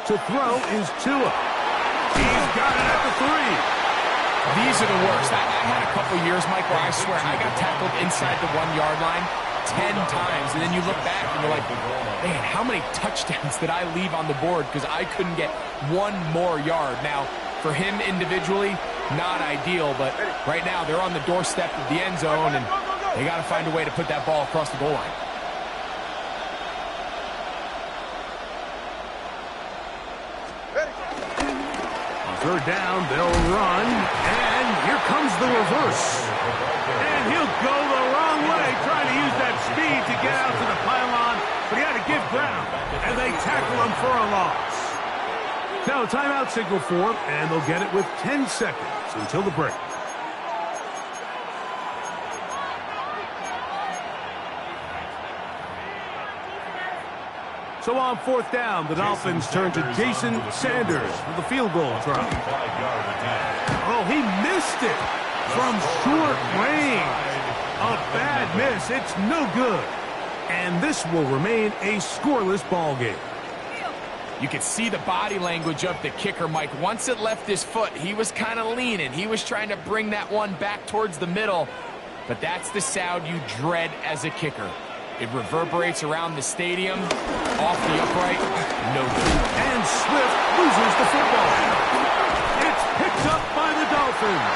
To throw is Tua. He's got it at the 3. These are the worst. I had a couple years, Mike, where I swear I got tackled inside the 1-yard line 10 times, and then you look back and you're like, man, how many touchdowns did I leave on the board because I couldn't get one more yard? Now, for him individually, not ideal, but right now they're on the doorstep of the end zone, and they got to find a way to put that ball across the goal line. Third down, they'll run, and here comes the reverse. And he'll go the wrong way, trying to use that speed to get out to the pylon, but he had to give ground, and they tackle him for a loss. Now a timeout signal for him, and they'll get it with 10 seconds until the break. So on fourth down, the Dolphins turn to Jason Sanders for the field goal try. Oh, he missed it from short range. A bad miss. It's no good. And this will remain a scoreless ball game. You could see the body language of the kicker, Mike. Once it left his foot, he was kind of leaning. He was trying to bring that one back towards the middle. But that's the sound you dread as a kicker. It reverberates around the stadium, off the upright, no good. And Swift loses the football. It's picked up by the Dolphins.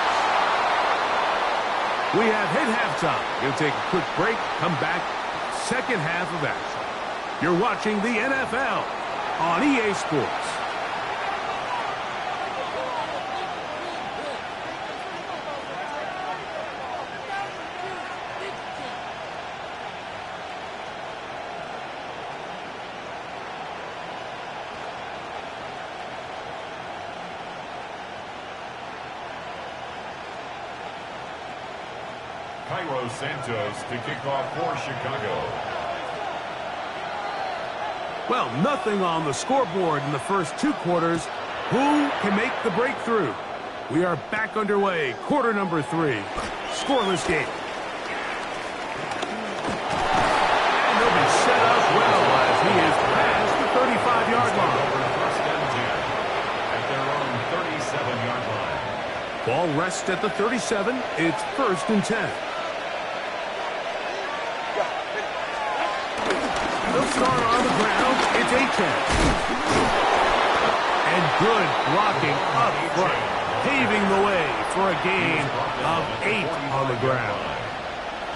We have hit halftime. We'll take a quick break, come back, second half of action. You're watching the NFL on EA Sports. Cairo Santos to kick off for Chicago. Well, nothing on the scoreboard in the first 2 quarters. Who can make the breakthrough? We are back underway. Quarter number 3. Scoreless game. And they'll be set up well as he is past the 35-yard line. First and 10 at their own 37-yard line. Ball rests at the 37. It's first and 10. They'll start on the ground. It's H.N. And good blocking up front, paving the way for a gain of 8 on the ground.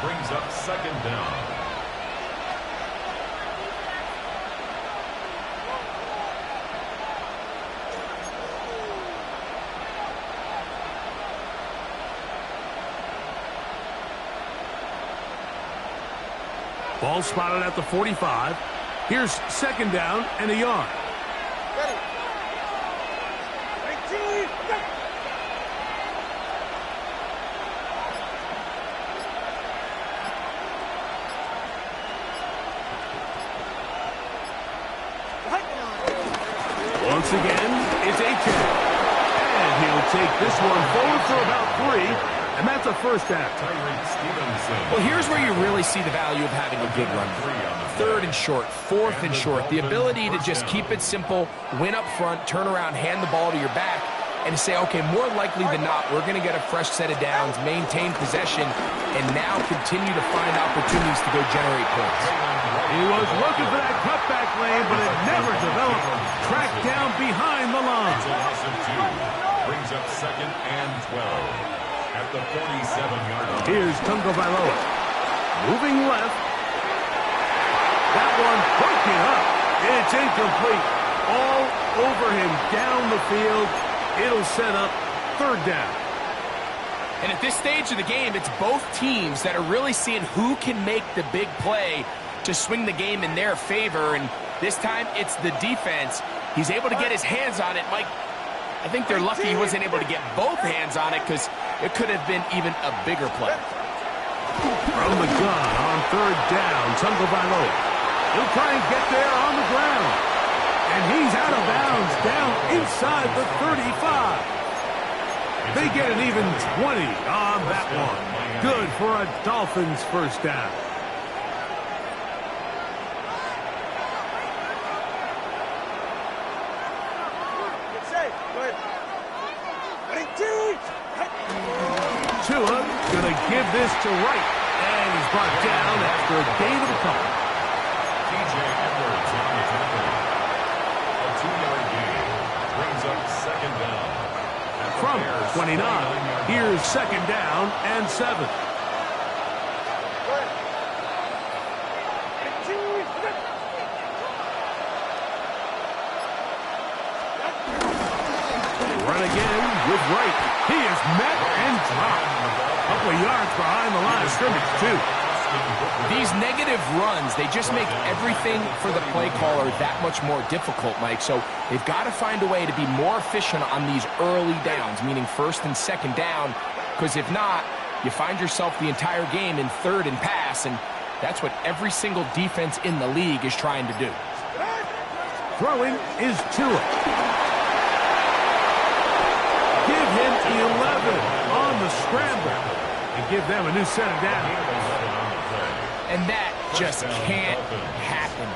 Brings up second down. Ball spotted at the 45. Here's second down and a yard. Once again, it's H.N. And he'll take this one forward for about 3, and that's a first down. Well, here's where you really see the value of having a good run. Third and short, fourth and short. The ability to just keep it simple, win up front, turn around, hand the ball to your back. and to say, okay, more likely than not, we're going to get a fresh set of downs, maintain possession, and now continue to find opportunities to go generate points. He was looking for that cutback lane, but it never developed. Tracked down behind the line. It's a loss of 2. Brings up 2nd and 12 at the 47-yard line. Here's Tungo Bailoa. Moving left. That one broken up. It's incomplete. All over him down the field. It'll set up 3rd down. And at this stage of the game, it's both teams that are really seeing who can make the big play to swing the game in their favor. And this time, it's the defense. He's able to get his hands on it. Mike, I think they're lucky he wasn't able to get both hands on it because it could have been even a bigger play. From the gun on 3rd down, Tungo Bailoa. He'll try and get there on the ground. And he's out of bounds down inside the 35. They get an even 20 on that one. Good for a Dolphins 1st down. Tua gonna give this to Wright, and he's brought down after a gain of a couple. TJ Edwards on the tackle. A 2-yard gain brings up 2nd down. At the From Bears' 29, here's 2nd down and 7. Run again with Wright. He is met and dropped. A couple of yards behind the line of scrimmage, too. These negative runs, they just make everything for the play caller that much more difficult, Mike. So they've got to find a way to be more efficient on these early downs, meaning 1st and 2nd down, because if not, you find yourself the entire game in 3rd and pass, and that's what every single defense in the league is trying to do. Throwing is Tua. Give him 11 on the scramble and give them a new set of downs. And that just can't happen.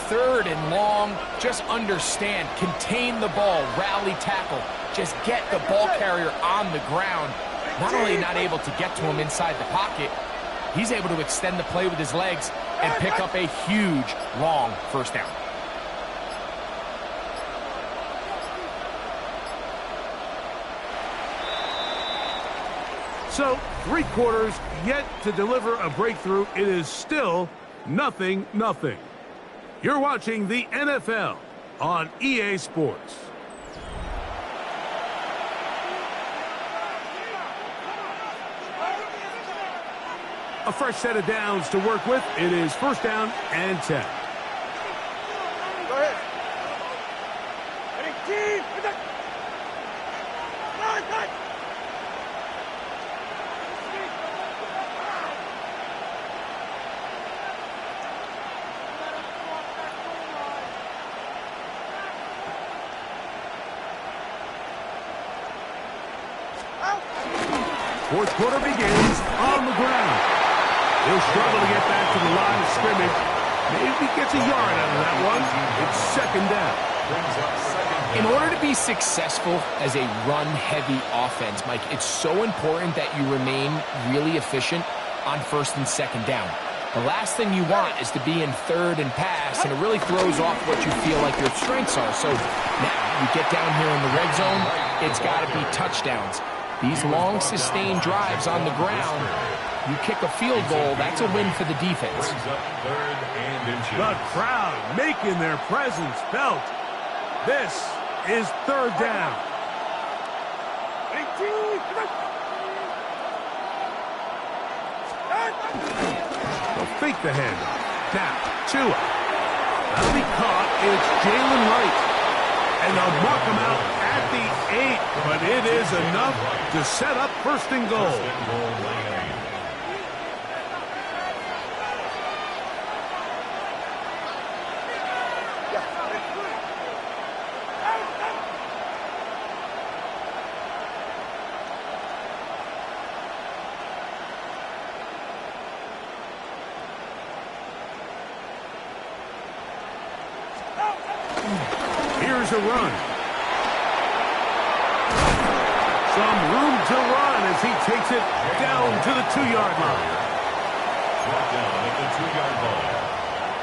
3rd and long, just understand, contain the ball, rally tackle, just get the ball carrier on the ground. Not only not able to get to him inside the pocket, he's able to extend the play with his legs and pick up a huge, long 1st down. So, 3 quarters yet to deliver a breakthrough. It is still 0-0. You're watching the NFL on EA Sports. A fresh set of downs to work with. It is 1st down and 10. Go ahead. Fourth quarter begins on the ground. He'll struggle to get back to the line of scrimmage. Maybe gets a yard out of that one. It's 2nd down. In order to be successful as a run-heavy offense, Mike, it's so important that you remain really efficient on 1st and 2nd down. The last thing you want is to be in 3rd and pass, and it really throws off what you feel like your strengths are. So now you get down here in the red zone, it's got to be touchdowns. These long, sustained drives on the ground, you kick a field goal, that's a win for the defense. The crowd making their presence felt. This is 3rd down. They'll fake the handoff. Now, Tua. That'll be caught. It's Jalen Wright. And they'll mark him out at the 8. But it is enough to set up 1st and goal. Here's a run. Some room to run as he takes it down to the 2-yard line. Brought down at the 2-yard line.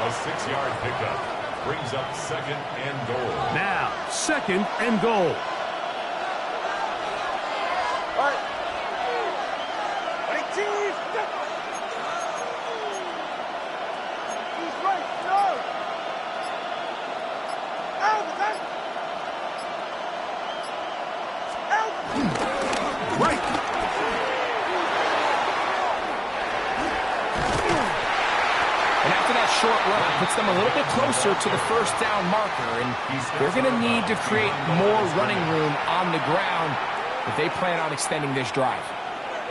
A 6-yard pickup brings up 2nd and goal. Now, 2nd and goal. All right. Hey, Chief! He's right. No! Out! Out! Right. And after that short run, it puts them a little bit closer to the first down marker, and they're going to need to create more running room on the ground if they plan on extending this drive.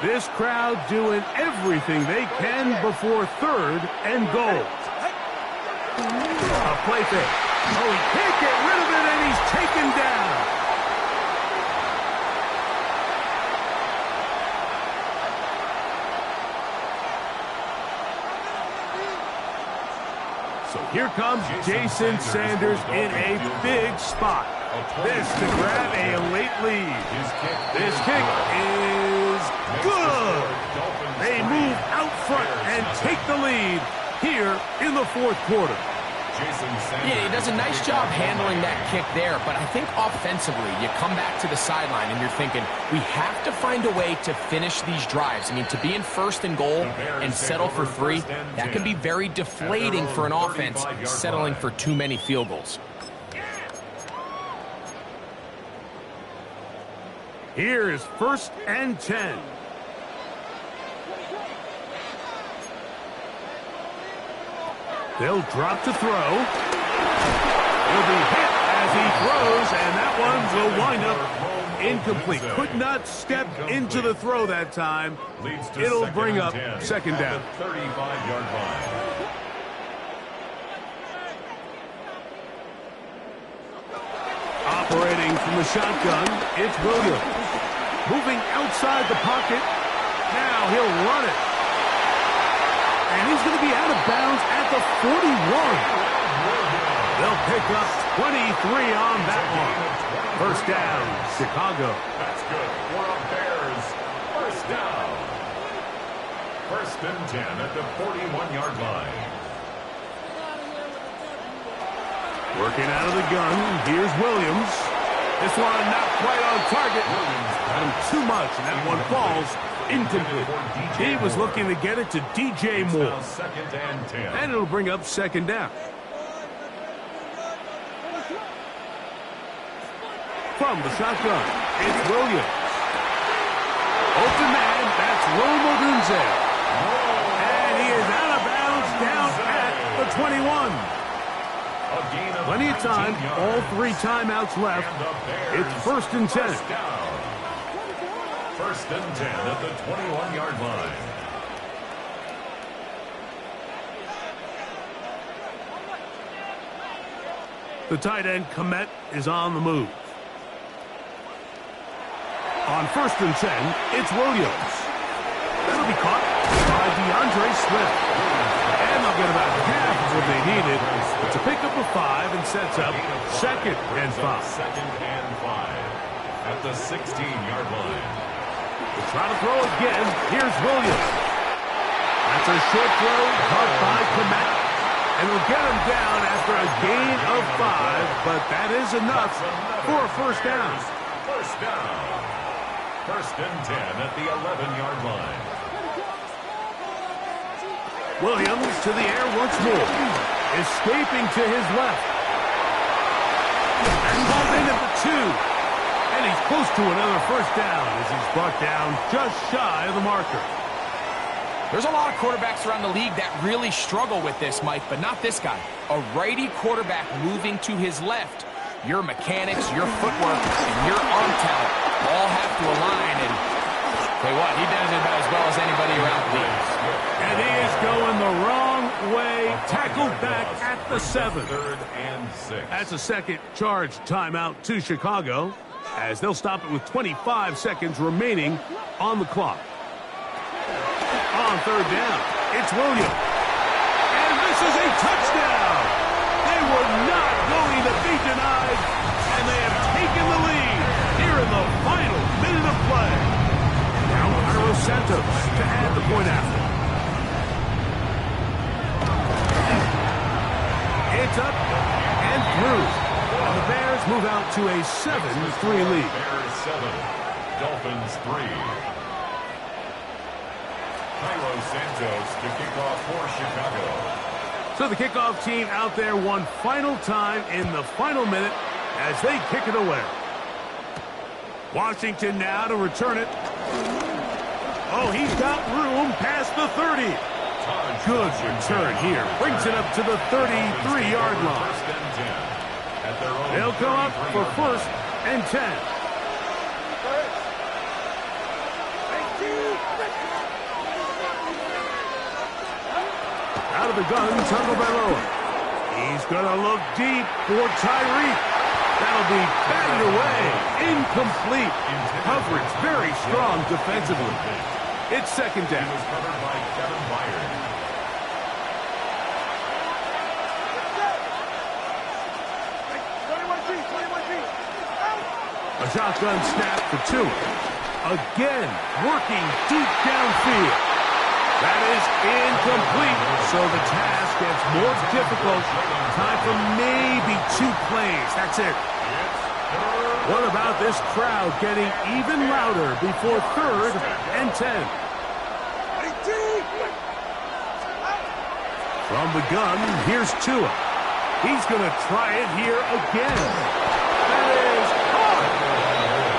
This crowd doing everything they can before 3rd and goal. A play fake. Oh, he can't get rid of it, and he's taken down. So here comes Jason Sanders in a big spot. This to grab a late lead. This kick is good. They move out front and take the lead here in the 4th quarter. Yeah, he does a nice job handling that kick there, but I think offensively, you come back to the sideline and you're thinking, we have to find a way to finish these drives. I mean, to be in 1st and goal and settle for 3, that can be very deflating for an offense settling for too many field goals. Here is 1st and 10. They'll drop to throw. He'll be hit as he throws, and that one will wind up incomplete. Could not step into the throw that time. It'll bring up 2nd down. 35-yard line. Operating from the shotgun, it's Williams. Moving outside the pocket. Now he'll run it. And he's going to be out of bounds at the 41. They'll pick up 23 on that one. 1st down, Chicago. That's good for a Bears 1st down. 1st and 10 at the 41-yard line. Working out of the gun, here's Williams. This one not quite on target. Got him too much, and that one falls incomplete. He was looking to get it to DJ Moore. 2nd and 10. And it'll bring up 2nd down. From the shotgun, it's Williams. Open man, that's Roma Dunze. And he is out of bounds down at the 21. Plenty of time, all 3 timeouts left. It's 1st and 10. 1st and 10 at the 21-yard line. The tight end, Komet, is on the move. On 1st and 10, it's Williams. That'll be caught by DeAndre Swift. And they'll get about half of what they needed. It's a pickup of 5 and sets up 2nd and 5. 2nd and 5 at the 16-yard line. They'll try to throw again. Here's Williams. That's a short throw caught by Komet. And we'll get him down after a gain of 5, but that is enough for a 1st down. 1st down. 1st and 10 at the 11-yard line. Williams to the air once more. Escaping to his left. And called in at the 2. And he's close to another 1st down as he's brought down just shy of the marker. There's a lot of quarterbacks around the league that really struggle with this, Mike, but not this guy. A righty quarterback moving to his left. Your mechanics, your footwork, and your arm talent all have to align. And tell you what, he does it about as well as anybody around the league. And he is going the wrong way. Tackled back at the 7. 3rd and 6. That's a 2nd charge timeout to Chicago as they'll stop it with 25 seconds remaining on the clock. On 3rd down, it's Williams. And this is a touchdown. They were not going to be denied, and they have taken the lead here in the final minute of play. Santos to add the point after. It's up and through. And the Bears move out to a 7-3 lead. Bears 7, Dolphins 3. Cairo Santos to kick off for Chicago. So the kickoff team out there one final time in the final minute as they kick it away. Washington now to return it. Oh, he's got room past the 30. Good return here. Brings it up to the 33-yard line. They'll come up for 1st and 10. Out of the gun, Tagovailoa. He's going to look deep for Tyreek. That'll be batted away. Incomplete. Coverage very strong defensively. It's 2nd down. He was covered by Kevin Byard. A shotgun snap for Tua. Again, working deep downfield. That is incomplete, so the task gets more difficult. Time for maybe 2 plays. That's it. What about this crowd getting even louder before 3rd and 10? From the gun, here's Tua. He's going to try it here again. That is hard.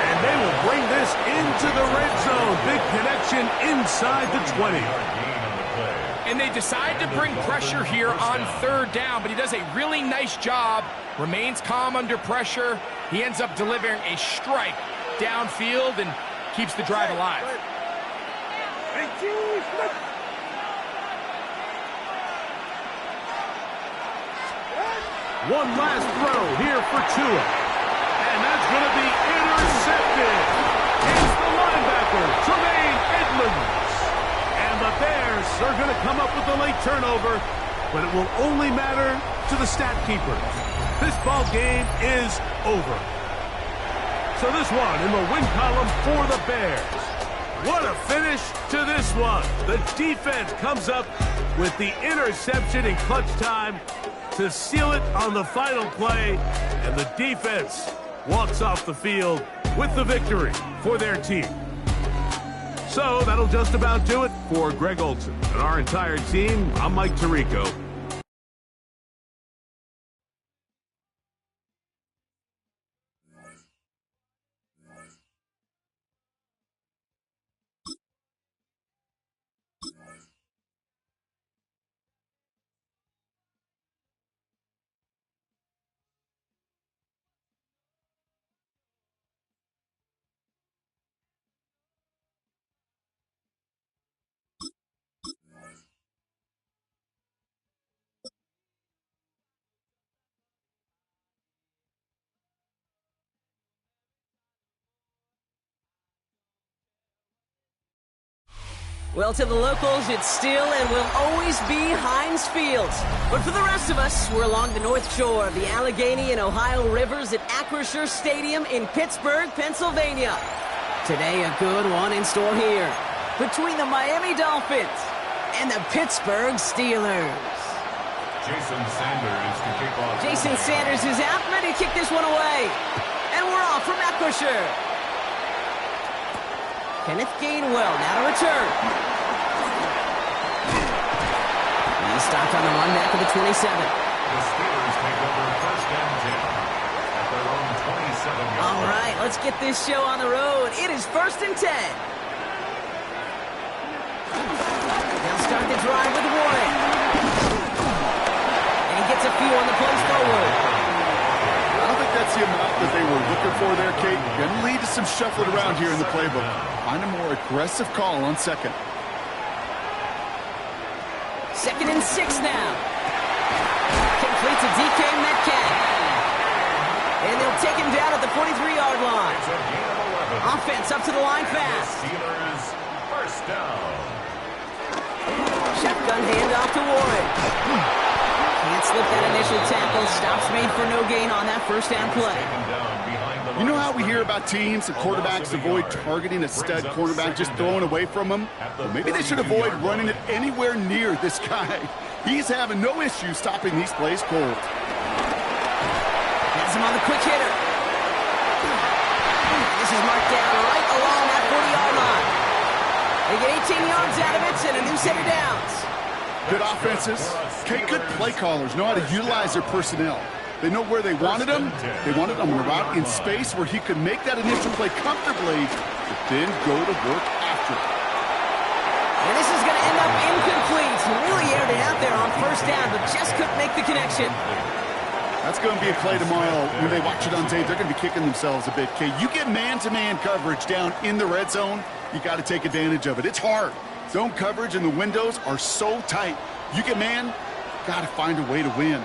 And they will bring this into the red zone. Big connection inside the 20. And they decide to bring pressure here on 3rd down, but he does a really nice job. Remains calm under pressure. He ends up delivering a strike downfield and keeps the drive alive. One last throw here for Tua. And that's going to be intercepted. It's the linebacker, Tremaine Edmonds. And the Bears are going to come up with a late turnover, but it will only matter to the stat keepers. This ball game is over. So this one in the win column for the Bears. What a finish to this one. The defense comes up with the interception in clutch time to seal it on the final play, and the defense walks off the field with the victory for their team. So that'll just about do it for Greg Olson and our entire team. I'm Mike Tirico. Well, to the locals, it's still and will always be Heinz Field. But for the rest of us, we're along the North Shore of the Allegheny and Ohio Rivers at Acrisure Stadium in Pittsburgh, Pennsylvania. Today, a good one in store here between the Miami Dolphins and the Pittsburgh Steelers. Jason Sanders to kick off. Jason Sanders is out, ready to kick this one away. And we're off from Acrisure. Kenneth Gainwell now to return. He's stopped on the run back of the 27. The Steelers take over 1st and 10 at their own 27-yard line. All right, let's get this show on the road. It is 1st and 10. They'll start the drive with Warren. And he gets a few on the plays forward. I don't think that's the amount that they were looking for there, Kate. Going to lead to some shuffling around here in the playbook. Find a more aggressive call on 2nd. 2nd and 6 now. Complete to DK Metcalf. And they'll take him down at the 43-yard line. It's a gain of 11. Offense up to the line fast. Steelers 1st down. Shotgun handoff to Warren. Can't slip that initial tackle. Stops made for no gain on that 1st down play. Taken down behind the You know how we hear about teams and quarterbacks avoid targeting a stud cornerback, just throwing away from him? Well, maybe they should avoid running it anywhere near this guy. He's having no issue stopping these plays cold. Has him on the quick hitter. This is marked down right along that 40-yard line. They get 18 yards out of it and a new set of downs. Good offenses. Okay, good play callers know how to utilize their personnel. They know where they wanted him. They wanted him on a route in space where he could make that initial play comfortably, but then go to work after it. And this is going to end up incomplete. Really aired it out there on first down, but just couldn't make the connection. That's going to be a play tomorrow. When they watch it on tape, they're going to be kicking themselves a bit. Okay, you get man-to-man coverage down in the red zone, you got to take advantage of it. It's hard. Zone coverage and the windows are so tight. You get man, got to find a way to win.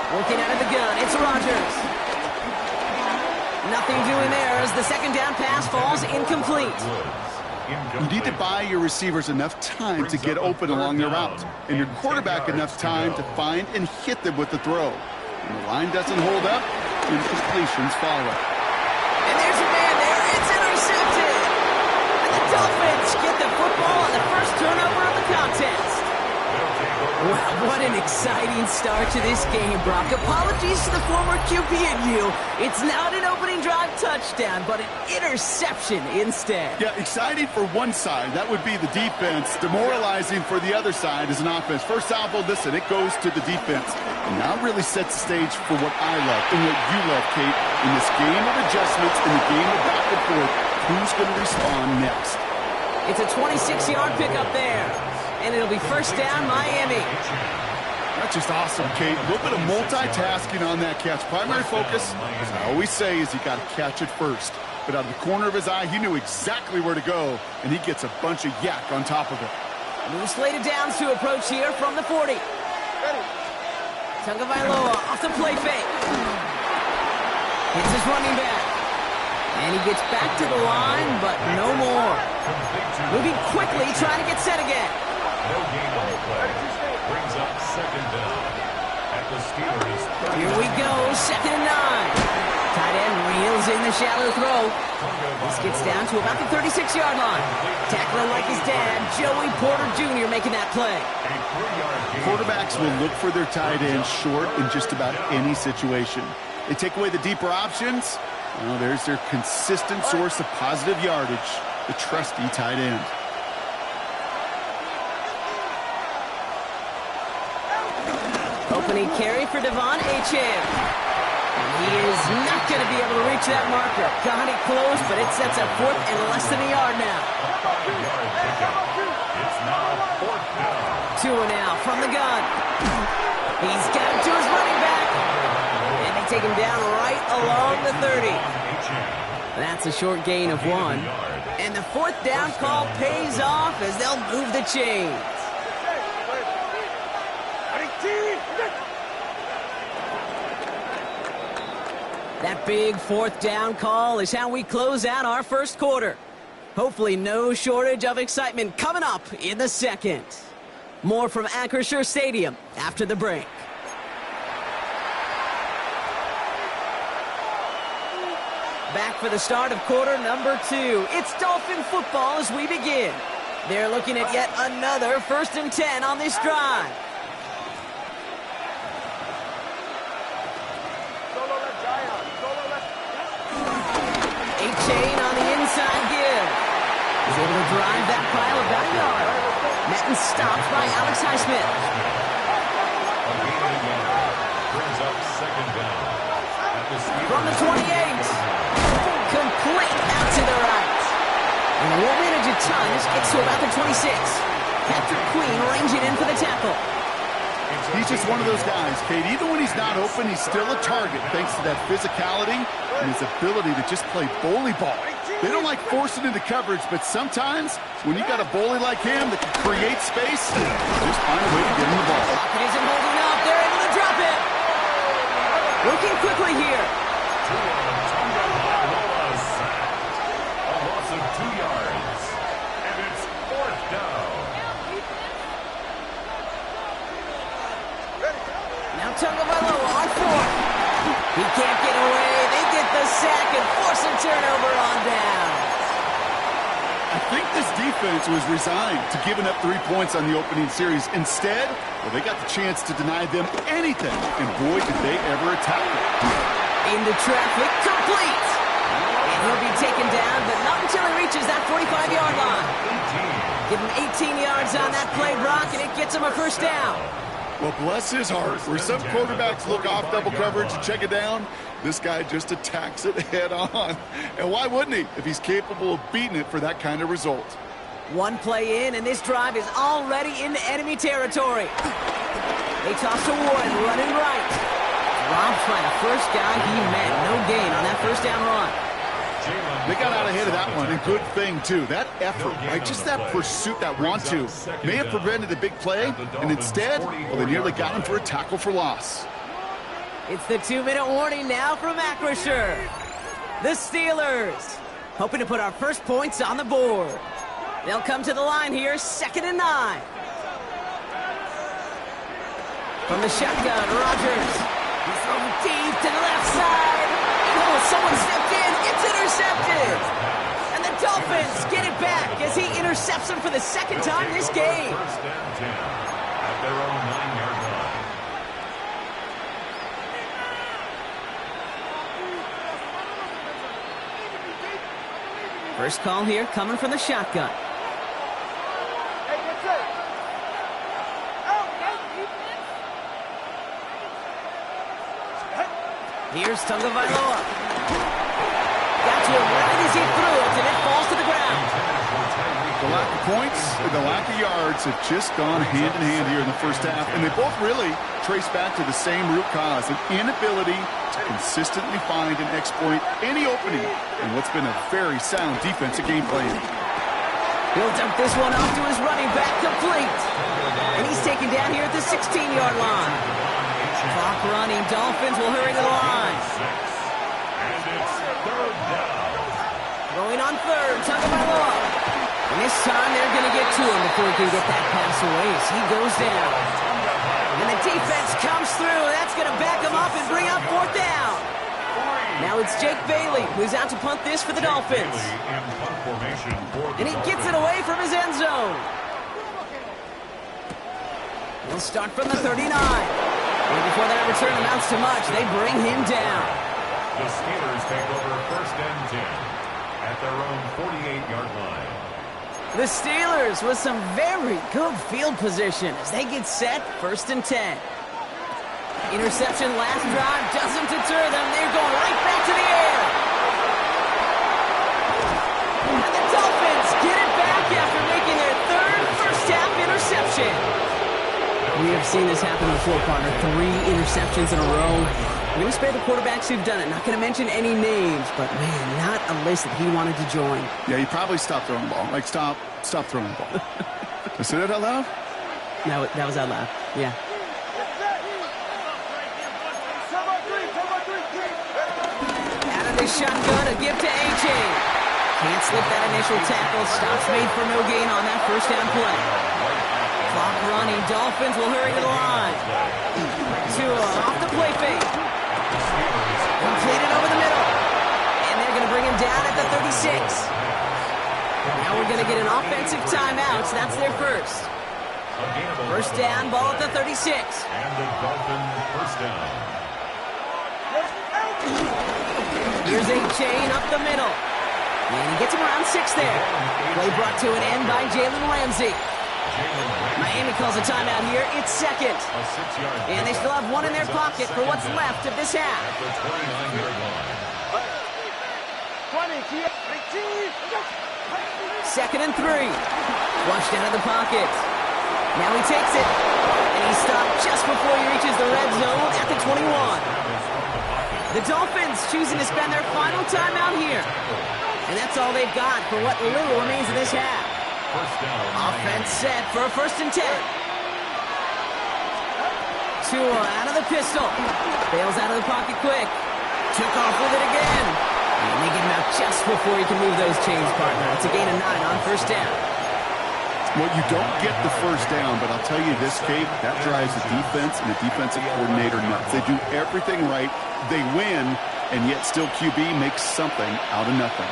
Working out of the gun, it's Rodgers. Nothing doing there as the second down pass falls incomplete. You need to buy your receivers enough time to get open along their route, and your quarterback enough time to find and hit them with the throw. When the line doesn't hold up, incompletions follow. And there's a man there. It's intercepted. And the Dolphins get the football on the first turnover of the contest. Wow, what an exciting start to this game, Brock. Apologies to the former QB and you. It's not an opening drive touchdown, but an interception instead. Yeah, exciting for one side. That would be the defense. Demoralizing for the other side as an offense. First salvo, listen, it goes to the defense. And now it really sets the stage for what I love and what you love, Kate. In this game of adjustments, in the game of back and forth, who's going to respond next? It's a 26-yard pickup there. And it'll be first down, Miami. That's just awesome, Kate. A little bit of multitasking on that catch. Primary focus, as I always say, is you got to catch it first. But out of the corner of his eye, he knew exactly where to go, and he gets a bunch of yak on top of it. New slated downs to approach here from the 40. Tagovailoa off the play fake. Hits his running back. And he gets back to the line, but no more. Moving quickly, trying to get set again. No gain on the play. Brings up second down. At the Steelers' 30. Here we go, 2nd and 9. Tight end reels in the shallow throw. This gets down to about the 36-yard line. Tackling like his dad, Joey Porter Jr. making that play. Quarterbacks will look for their tight end short in just about any situation. They take away the deeper options. Well, there's their consistent source of positive yardage, the trusty tight end. Opening carry for Devon Achane. He is not going to be able to reach that marker. Got it close, but it sets up 4th and less than a yard now. It's now 4th down. Tua now from the gun. He's got it to his running back. And they take him down right along the 30. That's a short gain of 1. And the 4th down call pays off as they'll move the chains. That big 4th down call is how we close out our first quarter. Hopefully no shortage of excitement coming up in the second. More from Acrisure Stadium after the break. Back for the start of quarter number 2. It's Dolphin football as we begin. They're looking at yet another 1st and 10 on this drive. Achane on the inside give. He's able to drive that pile of backyard. Madden stopped by Alex Highsmith. Brings up second down. From the 28. Complete out to the right. And they won't manage a ton. This gets to about the 26. Patrick Queen ranging in for the tackle. He's just one of those guys, Kate. Even when he's not open, he's still a target thanks to that physicality and his ability to just play bully ball. They don't like forcing into coverage, but sometimes when you got a bully like him that can create space, just find a way to get him the ball. Pocket isn't holding up. They're able to drop it. Working quickly here. A loss of 2 yards. And it's 4th down. Now Tagovailoa on 4. He can't turnover on down. I think this defense was resigned to giving up 3 points on the opening series. Instead, well, they got the chance to deny them anything, and boy, did they ever attack it. Into traffic, complete. And he'll be taken down, but not until he reaches that 45-yard line. Give him 18 yards on that play, Brock, and it gets him a first down. Well, bless his heart. Where some quarterbacks look off double coverage and check it down, this guy just attacks it head on. And why wouldn't he if he's capable of beating it for that kind of result? One play in, and this drive is already into enemy territory. They toss to Warren, running right. Robbed by the first guy he met. No gain on that first down run. They got out ahead of that one, and good thing, too. That effort, right? Just that pursuit, that want-to, may have prevented a big play, and instead, well, they nearly got him for a tackle for loss. It's the 2-minute warning now from Acrisure. The Steelers hoping to put our first points on the board. They'll come to the line here, 2nd and 9. From the shotgun, Rodgers. He's thrown deep to the left side. Oh, someone stepped in. It's intercepted. And the Dolphins get it back as he intercepts him for the second time this game. First and 10 at their own 9-yard line. First call here coming from the shotgun. Hey, that's it. Out, Here's Tagovailoa. Got to him right as he threw it, and it falls to the ground. The lack of points and the lack of yards have just gone hand in hand here in the first half, and they both really trace back to the same root cause, an inability to consistently find and exploit any opening in what's been a very sound defensive game plan. He'll dump this one off to his running back, complete. And he's taken down here at the 16-yard line. Clock running, Dolphins will hurry to the line. And it's third down. Going on third, Tagovailoa. And this time they're going to get to him before he can get that pass away as he goes down. And the defense comes through. That's going to back him up and bring up 4th down. Now it's Jake Bailey who's out to punt this for the Dolphins. And he gets it away from his end zone. He'll start from the 39. And before that return amounts to much, they bring him down. The Steelers take over first and 10 at their own 48-yard line. The Steelers with some very good field position as they get set, 1st and 10. Interception last drive doesn't deter them. They're going right back to the air. And the Dolphins get it back after making their 3rd first-half interception. We have seen this happen before, partner. 3 interceptions in a row. We're going to spare the quarterbacks who've done it. Not going to mention any names, but, man, not a list that he wanted to join. Yeah, he probably stopped throwing the ball. Like, stop throwing the ball. Did I say that out loud? No, that was out loud. Yeah. Out of the shotgun, a give to A.J. Can't slip that initial tackle. Stops made for no gain on that first down play. Clock running. Dolphins will hurry to the line. Tua off the play fake. Completed over the middle. And they're going to bring him down at the 36. Now we're going to get an offensive timeout. So that's their first. First down, ball at the 36. And the Dolphins first down. Here's a chain up the middle. And he gets him around 6 there. Play brought to an end by Jalen Ramsey. Miami calls a timeout here. It's second. And they still have one in their pocket for what's left of this half. At the 29-yard line. 2nd and 3. Flushed out of the pocket. Now he takes it. And he's stopped just before he reaches the red zone at the 21. The Dolphins choosing to spend their final timeout here. And that's all they've got for what little remains of this half. Offense set for a 1st and 10. Tua out of the pistol. Bails out of the pocket quick. Took off with it again. And they get him out just before he can move those chains, partner. It's a gain of 9 on first down. Well, you don't get the first down, but I'll tell you this, Kate, that drives the defense and the defensive coordinator nuts. They do everything right. They win, and yet still QB makes something out of nothing.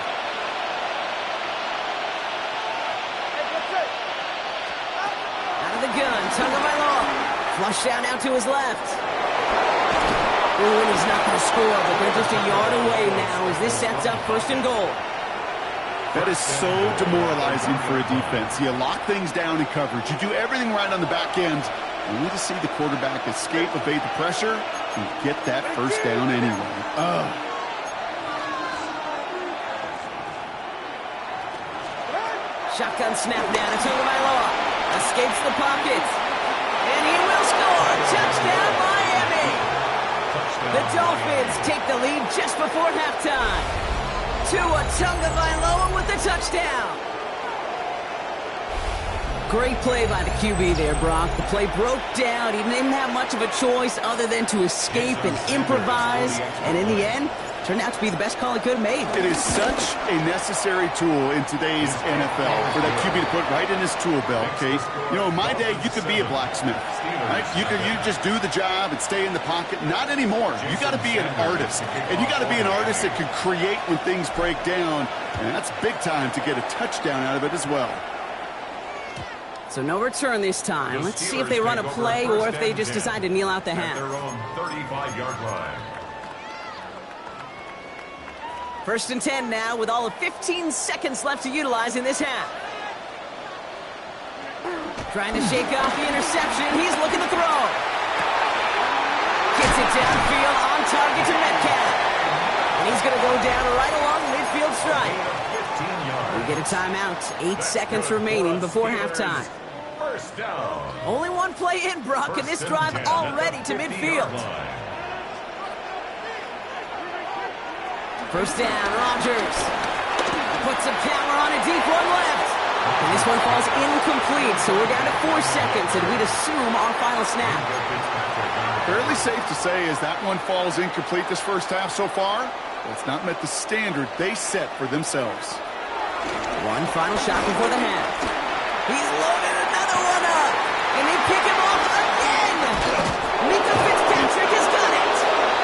Out of the gun, Tagovailoa. Flush down out to his left. Ooh, and he's not going to score, but they're just a yard away now as this sets up 1st and goal. That is so demoralizing for a defense. You lock things down in coverage. You do everything right on the back end, only to see the quarterback escape, evade the pressure, and get that 1st down anyway. Shotgun snap down to Tagovailoa. Escapes the pocket. And he will score. Touchdown, Miami. The Dolphins take the lead just before halftime. Tua Tagovailoa with the touchdown. Great play by the QB there, Brock. The play broke down. He didn't have much of a choice other than to escape and improvise. And in the end, turned out to be the best call he could have made. It is such a necessary tool in today's NFL for that QB to put right in his tool belt, Kate. You know, in my day, you could be a blacksmith, right? You just do the job and stay in the pocket. Not anymore. You got to be an artist, and you got to be an artist that can create when things break down, and that's big time to get a touchdown out of it as well. So no return this time. Let's see if they run a play or if they just decide to kneel out the half. Their own 35-yard line. 1st and 10 now with all of 15 seconds left to utilize in this half. Trying to shake off the interception. He's looking to throw. Gets it downfield on target to Metcalf. And he's going to go down right along the midfield stripe. We get a timeout. 8 seconds remaining before halftime. 1st down. Only one play in, Brock, and this drive already to midfield. 1st down, Rodgers. Puts some power on a deep one left. And this one falls incomplete, so we're down to 4 seconds, and we'd assume our final snap. Fairly safe to say as that one falls incomplete this 1st half so far, it's not met the standard they set for themselves. One final shot before the half. He's loaded another one up, and they pick him off again. Mika Fitzpatrick has got it,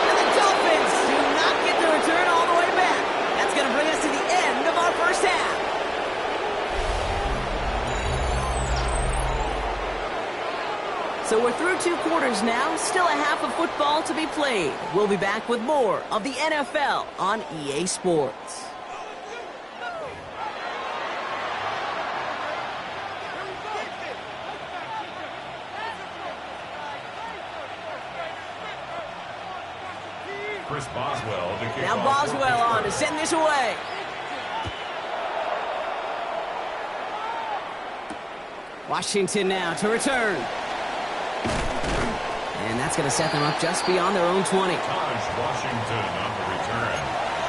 and the Dolphins do not get the return all the way back. That's going to bring us to the end of our 1st half. So we're through 2 quarters now, still a half of football to be played. We'll be back with more of the NFL on EA Sports. Chris Boswell to kick Now off. Boswell on to send this away. Washington now to return. And that's going to set them up just beyond their own 20. Taj Washington on the return.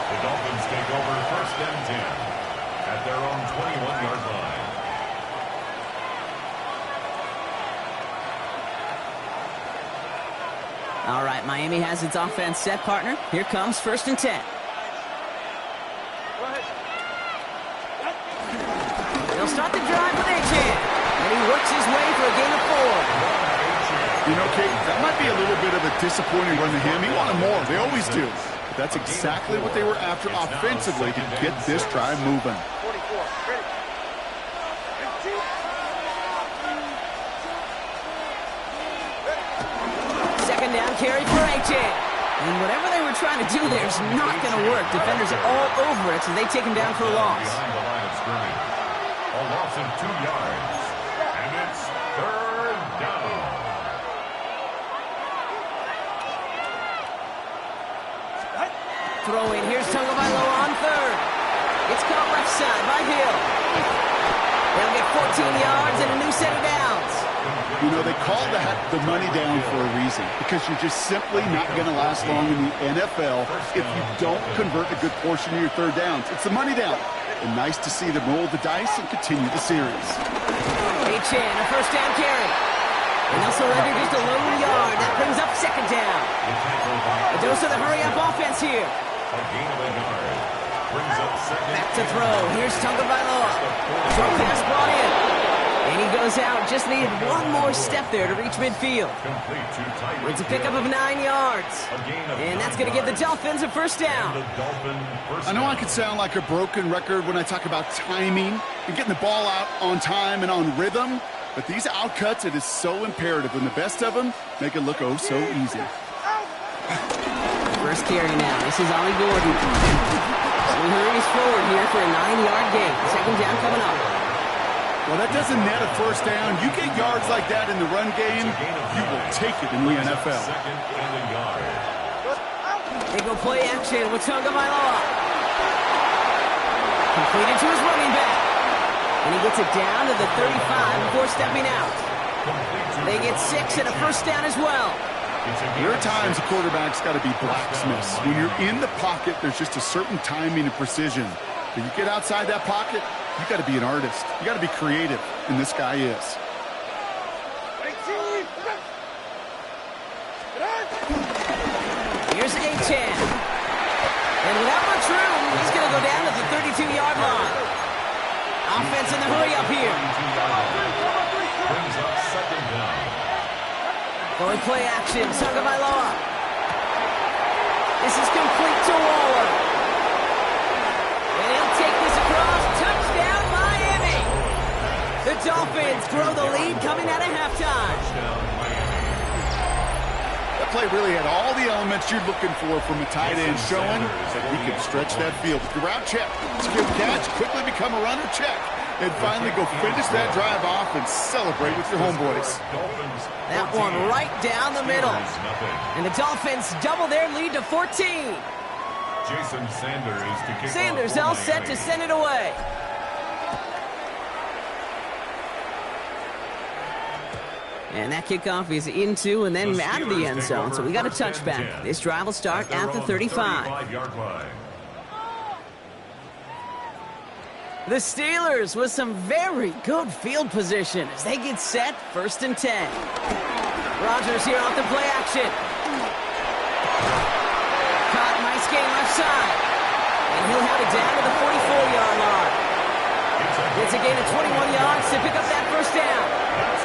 The Dolphins take over 1st and 10 at their own 21-yard line. All right, Miami has its offense set, partner. Here comes 1st and 10. They'll start the drive with Achan. And he works his way for a gain of 4. You know, Kate, that might be a little bit of a disappointing run to him. He wanted more. They always do. But that's exactly what they were after offensively to get this drive moving. 44. Ready. Second down carry for Achan. And whatever they were trying to do there is not going to work. Defenders are all over it, so they take him down for a loss. Behind the line of scrimmage. A loss of 2 yards. And it's 3rd down. Throwing, here's Tagovailoa on 3rd. It's caught left side by Hill. They'll get 14 yards and a new set of downs. You know, they call that the money down for a reason, because you're just simply not going to last long in the NFL if you don't convert a good portion of your 3rd downs. It's the money down. And nice to see them roll the dice and continue the series. Achan, a 1st down carry. And they'll surrender just a lone yard. That brings up 2nd down. A dose of the hurry-up offense here. A gain of a yard. Brings up 2nd. Back to throw. Here's Tagovailoa. Short pass brought in. And he goes out. Just needed one more step there to reach midfield. It's a pickup of 9 yards. And that's going to give the Dolphins a first down. I know I could sound like a broken record when I talk about timing and getting the ball out on time and on rhythm, but these outcuts, it is so imperative, and the best of them make it look oh so easy. First carry now. This is Ollie Gordon. So he hurries forward here for a 9-yard gain. Second down coming up. Well, that doesn't net a first down. You get yards like that in the run game, you will take it in the NFL. They go play action with Tagovailoa. Completed to his running back. And he gets it down to the 35 before stepping out. They get 6 and a first down as well. There are times a quarterback's got to be blacksmiths. When you're in the pocket, there's just a certain timing and precision. But you get outside that pocket, you got to be an artist. You got to be creative, and this guy is. Here's A-Chan. And without much room, he's going to go down to the 32-yard line. Offense in the hurry up here. Brings up second down. Going play action, Tagovailoa. This is complete to Waller. And he'll take this across. Touchdown, Miami. The Dolphins grow the lead coming out of halftime. That play really had all the elements you're looking for from a tight end, showing that he can stretch that field. The route check, secure the catch, quickly become a runner check, and finally go finish that drive off and celebrate with your homeboys. That one right down the middle. And the Dolphins double their lead to 14. Jason Sanders to kick Sanders off all for set to Miami. send it away. And that kickoff is into and then out of the end zone. So we got a touchback. This drive will start at the 35. 35-yard line. The Steelers with some very good field position as they get set, 1st and 10. Rodgers here off the play action. Caught, nice gain left side. And he'll have it down to the 44-yard line. It's a gain of 21 yards to pick up that first down.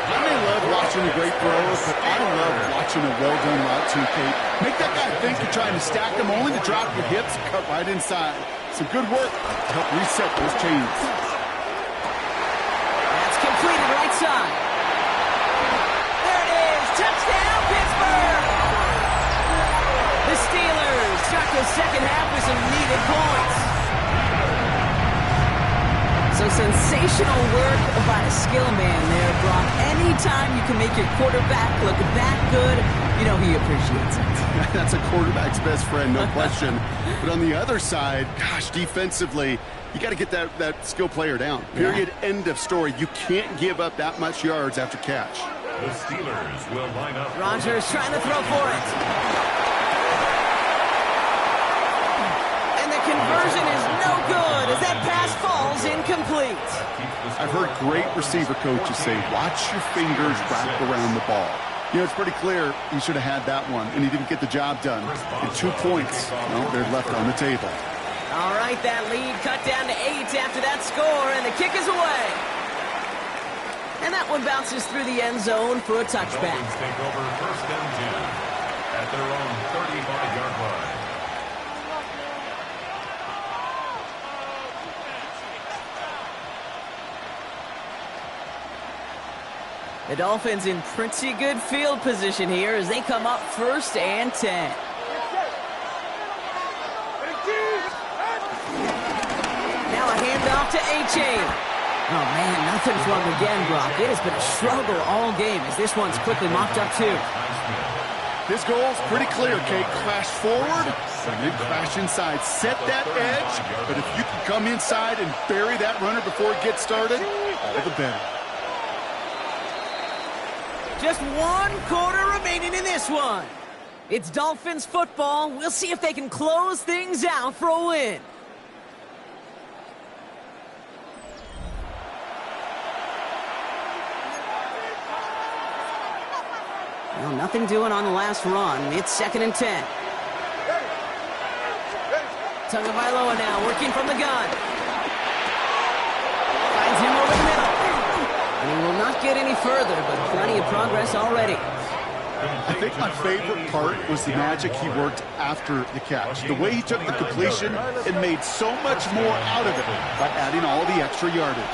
I may love watching a great throw, but I love watching a well-done route too, Kate. Make that guy think you're trying to stack them, only to drop your hips and cut right inside. Some good work to help reset those chains. That's completed right side. There it is. Touchdown, Pittsburgh! The Steelers start the second half with some needed points. So sensational work by a skill man there, Brock. Anytime you can make your quarterback look that good, you know he appreciates it. That's a quarterback's best friend, no question. But on the other side, gosh, defensively, you got to get that skill player down. Period. Yeah. End of story. You can't give up that much yards after catch. The Steelers will line up. Rodgers trying to throw for it. And the conversion is no good as that pass falls incomplete. I've heard great receiver coaches say, watch your fingers wrap around the ball. You know, it's pretty clear he should have had that one, and he didn't get the job done. And 2 points, well, they're left on the table. All right, that lead cut down to 8 after that score, and the kick is away. And that one bounces through the end zone for a touchback. Dolphins take over 1st and 10 at their own 35-yard line. The Dolphins in pretty good field position here as they come up 1st and 10. Now a handoff to A-Chain. Oh, man, nothing from him again, Brock. It has been a struggle all game as this one's quickly mopped up, too. His goal's pretty clear, Kate. Crash forward and then crash inside. Set that edge, but if you can come inside and bury that runner before it gets started, all the better. Just 1 quarter remaining in this one. It's Dolphins football. We'll see if they can close things out for a win. Well, nothing doing on the last run. It's 2nd and 10. Tagovailoa now working from the gun. Finds him over the middle. And he will will not get any further, but plenty of progress already. I think my favorite part was the magic he worked after the catch. The way he took the completion and made so much more out of it by adding all the extra yardage.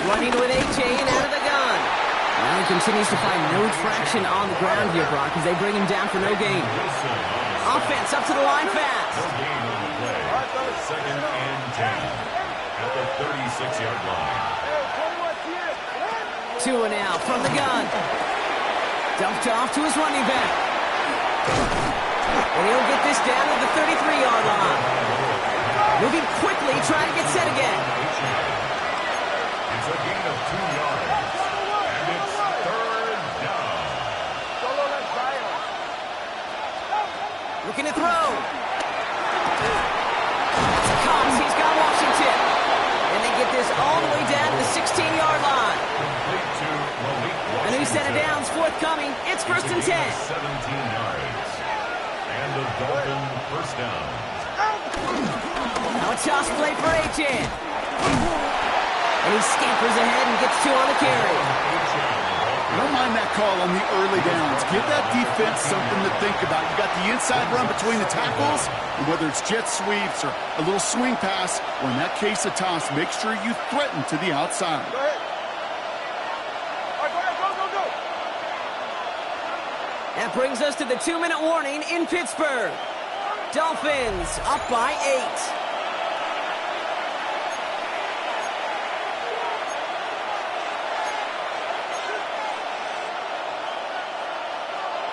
Running with A-Chain out of the gun. Now he continues to find no traction on the ground here, Brock, as they bring him down for no gain. Offense up to the line fast. Second and 10 at the 36-yard line. Two and out from the gun. Dumped off to his running back. And he'll get this down to the 33-yard line. Moving quickly, trying to get set again. It's a gain of 2 yards. And it's third down. Looking to throw. He's got Washington. And they get this all the way down to the 16-yard line. A new set of downs forthcoming. It's first and 10. 17 yards. And the Dolphin first down. Now a toss play for A-Chan. And he scampers ahead and gets 2 on the carry. I don't mind that call on the early downs. Give that defense something to think about. You got the inside run between the tackles, and whether it's jet sweeps or a little swing pass, or in that case a toss, make sure you threaten to the outside. Go ahead. All right, go. That brings us to the 2-minute warning in Pittsburgh. Dolphins up by 8.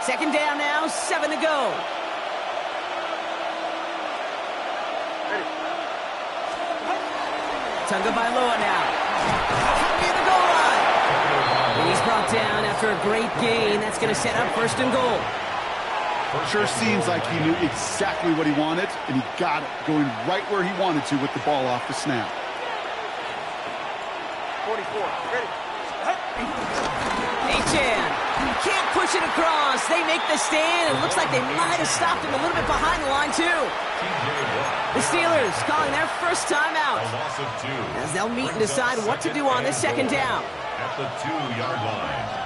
Second down now, 7 to go. Tagovailoa now. Near the goal line. And he's brought down after a great gain. That's going to set up first and goal. Sure seems like he knew exactly what he wanted, and he got it, going right where he wanted to with the ball off the snap. 44, ready. A-Chan can't push it across. They make the stand. It looks like they might have stopped him a little bit behind the line, too. The Steelers calling their first time out, as they'll meet and decide what to do on this second down. At the 2-yard line.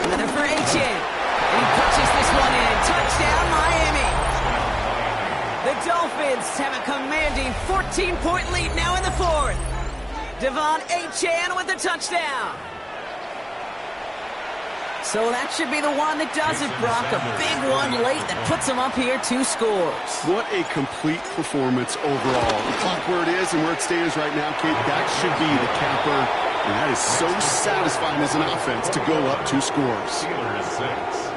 Another for A-Chan. And he punches this one in. Touchdown, Miami. The Dolphins have a commanding 14-point lead now in the 4th. Devon A-Chan with the touchdown. So that should be the one that does it, Brock. A big one late that puts them up here 2 scores. What a complete performance overall. The clock where it is and where it stands right now, Kate, that should be the capper. And that is so satisfying as an offense to go up 2 scores. Steelers 6.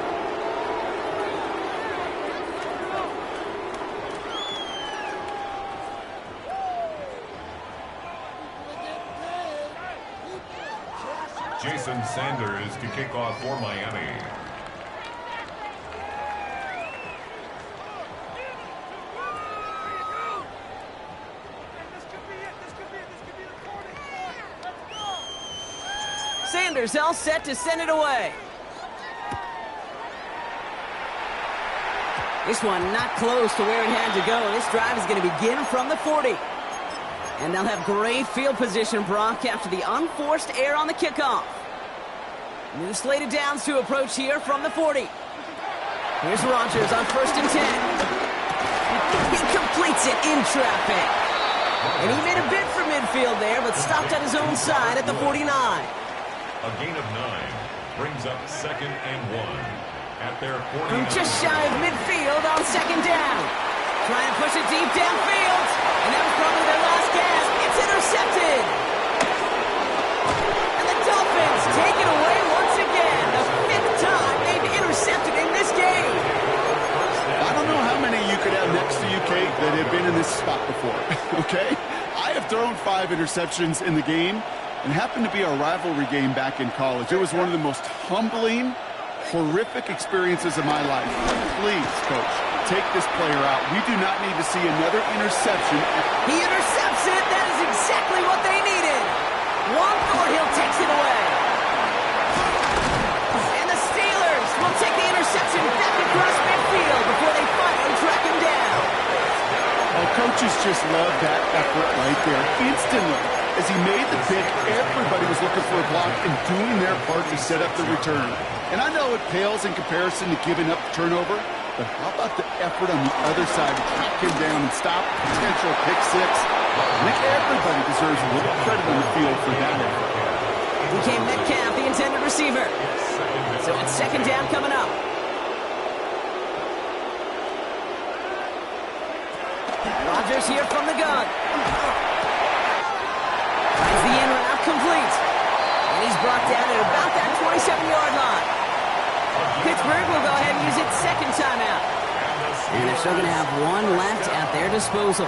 Jason Sanders to kick off for Miami. Sanders all set to send it away. This one not close to where it had to go. This drive is going to begin from the 40. And they'll have great field position, Brock, after the unforced error on the kickoff. New slate of downs to approach here from the 40. Here's Rodgers on first and 10. He completes it in traffic. And he made a bid for midfield there, but stopped at his own side at the 49. A gain of 9 brings up second and 1 at their 40. From just shy of midfield on second down. Trying to push it deep downfield. And that was probably their last gasp. It's intercepted. And the Dolphins take it away once again. The 5th time they've intercepted in this game. I don't know how many you could have next to you, Kate, that have been in this spot before, okay? I have thrown 5 interceptions in the game, and happened to be our rivalry game back in college. It was one of the most humbling, horrific experiences of my life. Please, Coach, take this player out. We do not need to see another interception. He intercepts it. That is exactly exactly what they needed. One Thornhill takes it away. And the Steelers will take the interception back across midfield before they finally track him down. Well, coaches just love that effort right there. Instantly, as he made the pick, everybody was looking for a block and doing their part to set up the return. And I know it pales in comparison to giving up the turnover, but how about the effort on the other side to track him down and stop potential pick six? I think everybody deserves a little credit on the field for that effort. Became Metcalf, the intended receiver. So it's second down coming up. Rodgers here from the gun. Finds the in route complete. And he's brought down at about that 27-yard line. Pittsburgh will go ahead and use its second timeout. And they're still going to have one left at their disposal.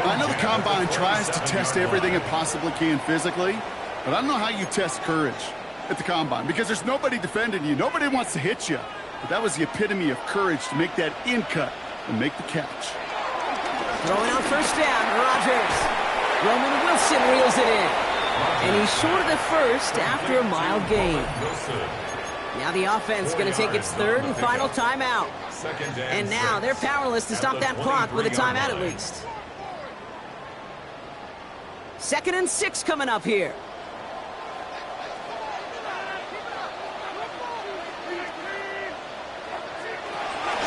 I know the Combine tries to test everything it possibly can physically, but I don't know how you test courage at the Combine because there's nobody defending you. Nobody wants to hit you. But that was the epitome of courage to make that in cut and make the catch. Throwing on first down, Rodgers. Roman Wilson reels it in. And he's short of the first after a mild gain. Now the offense is going to take its third and final timeout. And now they're powerless to stop that clock with a timeout at least. 2nd and 6 coming up here.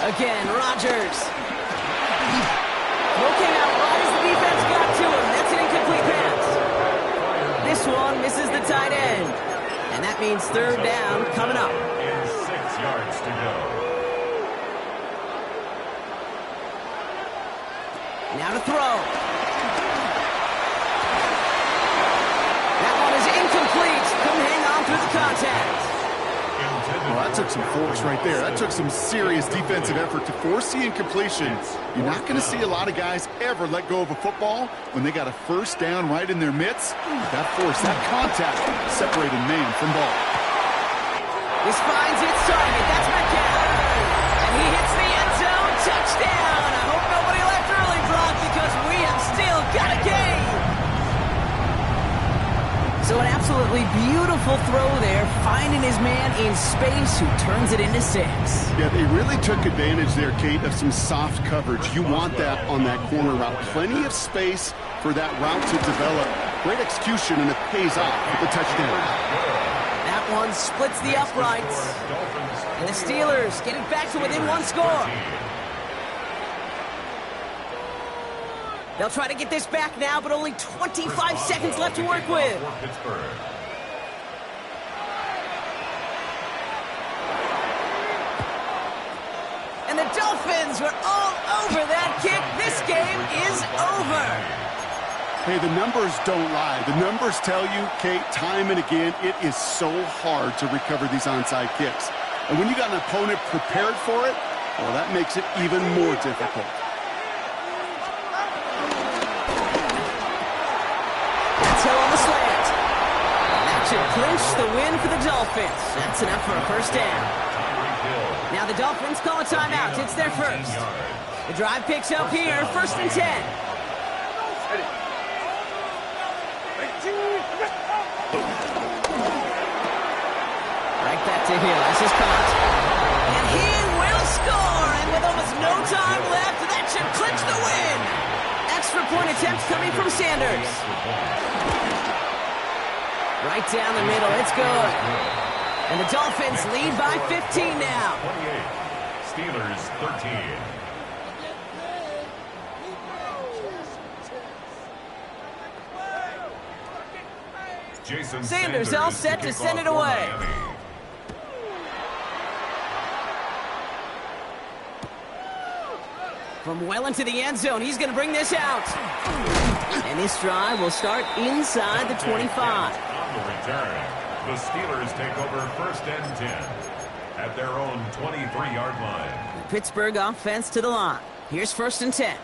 Again, Rodgers. Throw came out right as the defense got to him. That's an incomplete pass. This one misses the tight end. And that means third down coming up. And 6 yards to go. Now to throw. That one is incomplete. Couldn't hang on through the contact. Well, that took some force right there. That took some serious defensive effort to force the incompletion. You're not going to see a lot of guys ever let go of a football when they got a first down right in their midst. That force, that contact, separated man from ball. This finds its target. That's Metcalf. And he hits the end zone. Touchdown. I hope nobody left early, Brock, because we have still got a game. So an absolutely beautiful throw there, finding his man in space who turns it into 6. Yeah, they really took advantage there, Kate, of some soft coverage. You want that on that corner route. Plenty of space for that route to develop. Great execution, and it pays off with the touchdown. That one splits the uprights. And the Steelers getting back to within one score. They'll try to get this back now, but only 25 seconds left to work with. And the Dolphins were all over that kick. This game is over. Hey, the numbers don't lie. The numbers tell you, Kate, time and again, it is so hard to recover these onside kicks. And when you got an opponent prepared for it, well, that makes it even more difficult. On the slant. That should clinch the win for the Dolphins. That's enough for a first down. Now the Dolphins call a timeout. It's their first. The drive picks up here, 1st and 10. Right back to Hill. This is caught. And he will score. And with almost no time left, that should clinch the win. Extra point attempts coming from Sanders. Right down the middle. It's good. And the Dolphins lead by 15 now. 28. Steelers 13. Jason Sanders all set to send it away. From well into the end zone, he's going to bring this out. And this drive will start inside the 25. On the return, the Steelers take over 1st and 10 at their own 23-yard line. The Pittsburgh offense to the line. Here's 1st and 10.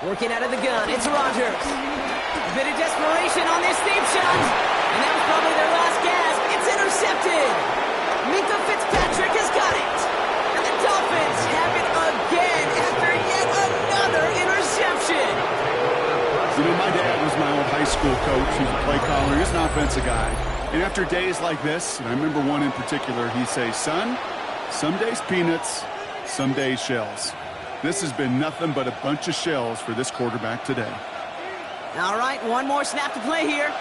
Working out of the gun, it's Rodgers. A bit of desperation on this deep shot. And that was probably their last gasp. It's intercepted. Minka Fitzpatrick has got it. And the Dolphins have it again after yet another interception. school coach. He's a play caller. He's an offensive guy. And after days like this, and I remember one in particular, he says, son, some days peanuts, some days shells. This has been nothing but a bunch of shells for this quarterback today. All right, one more snap to play here.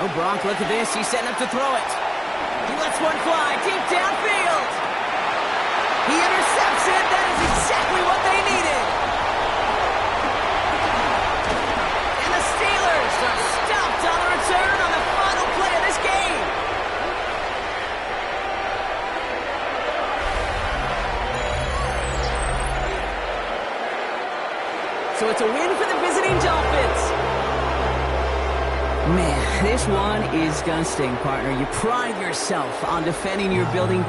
Oh, Gronk, look at this. He's setting up to throw it. He lets one fly deep downfield. He intercepts it. That is exactly what they needed. And the Steelers are stopped on the return on the final play of this game. So it's a win for the visiting Dolphins. Man, this one is gun sting, partner. You pride yourself on defending your building.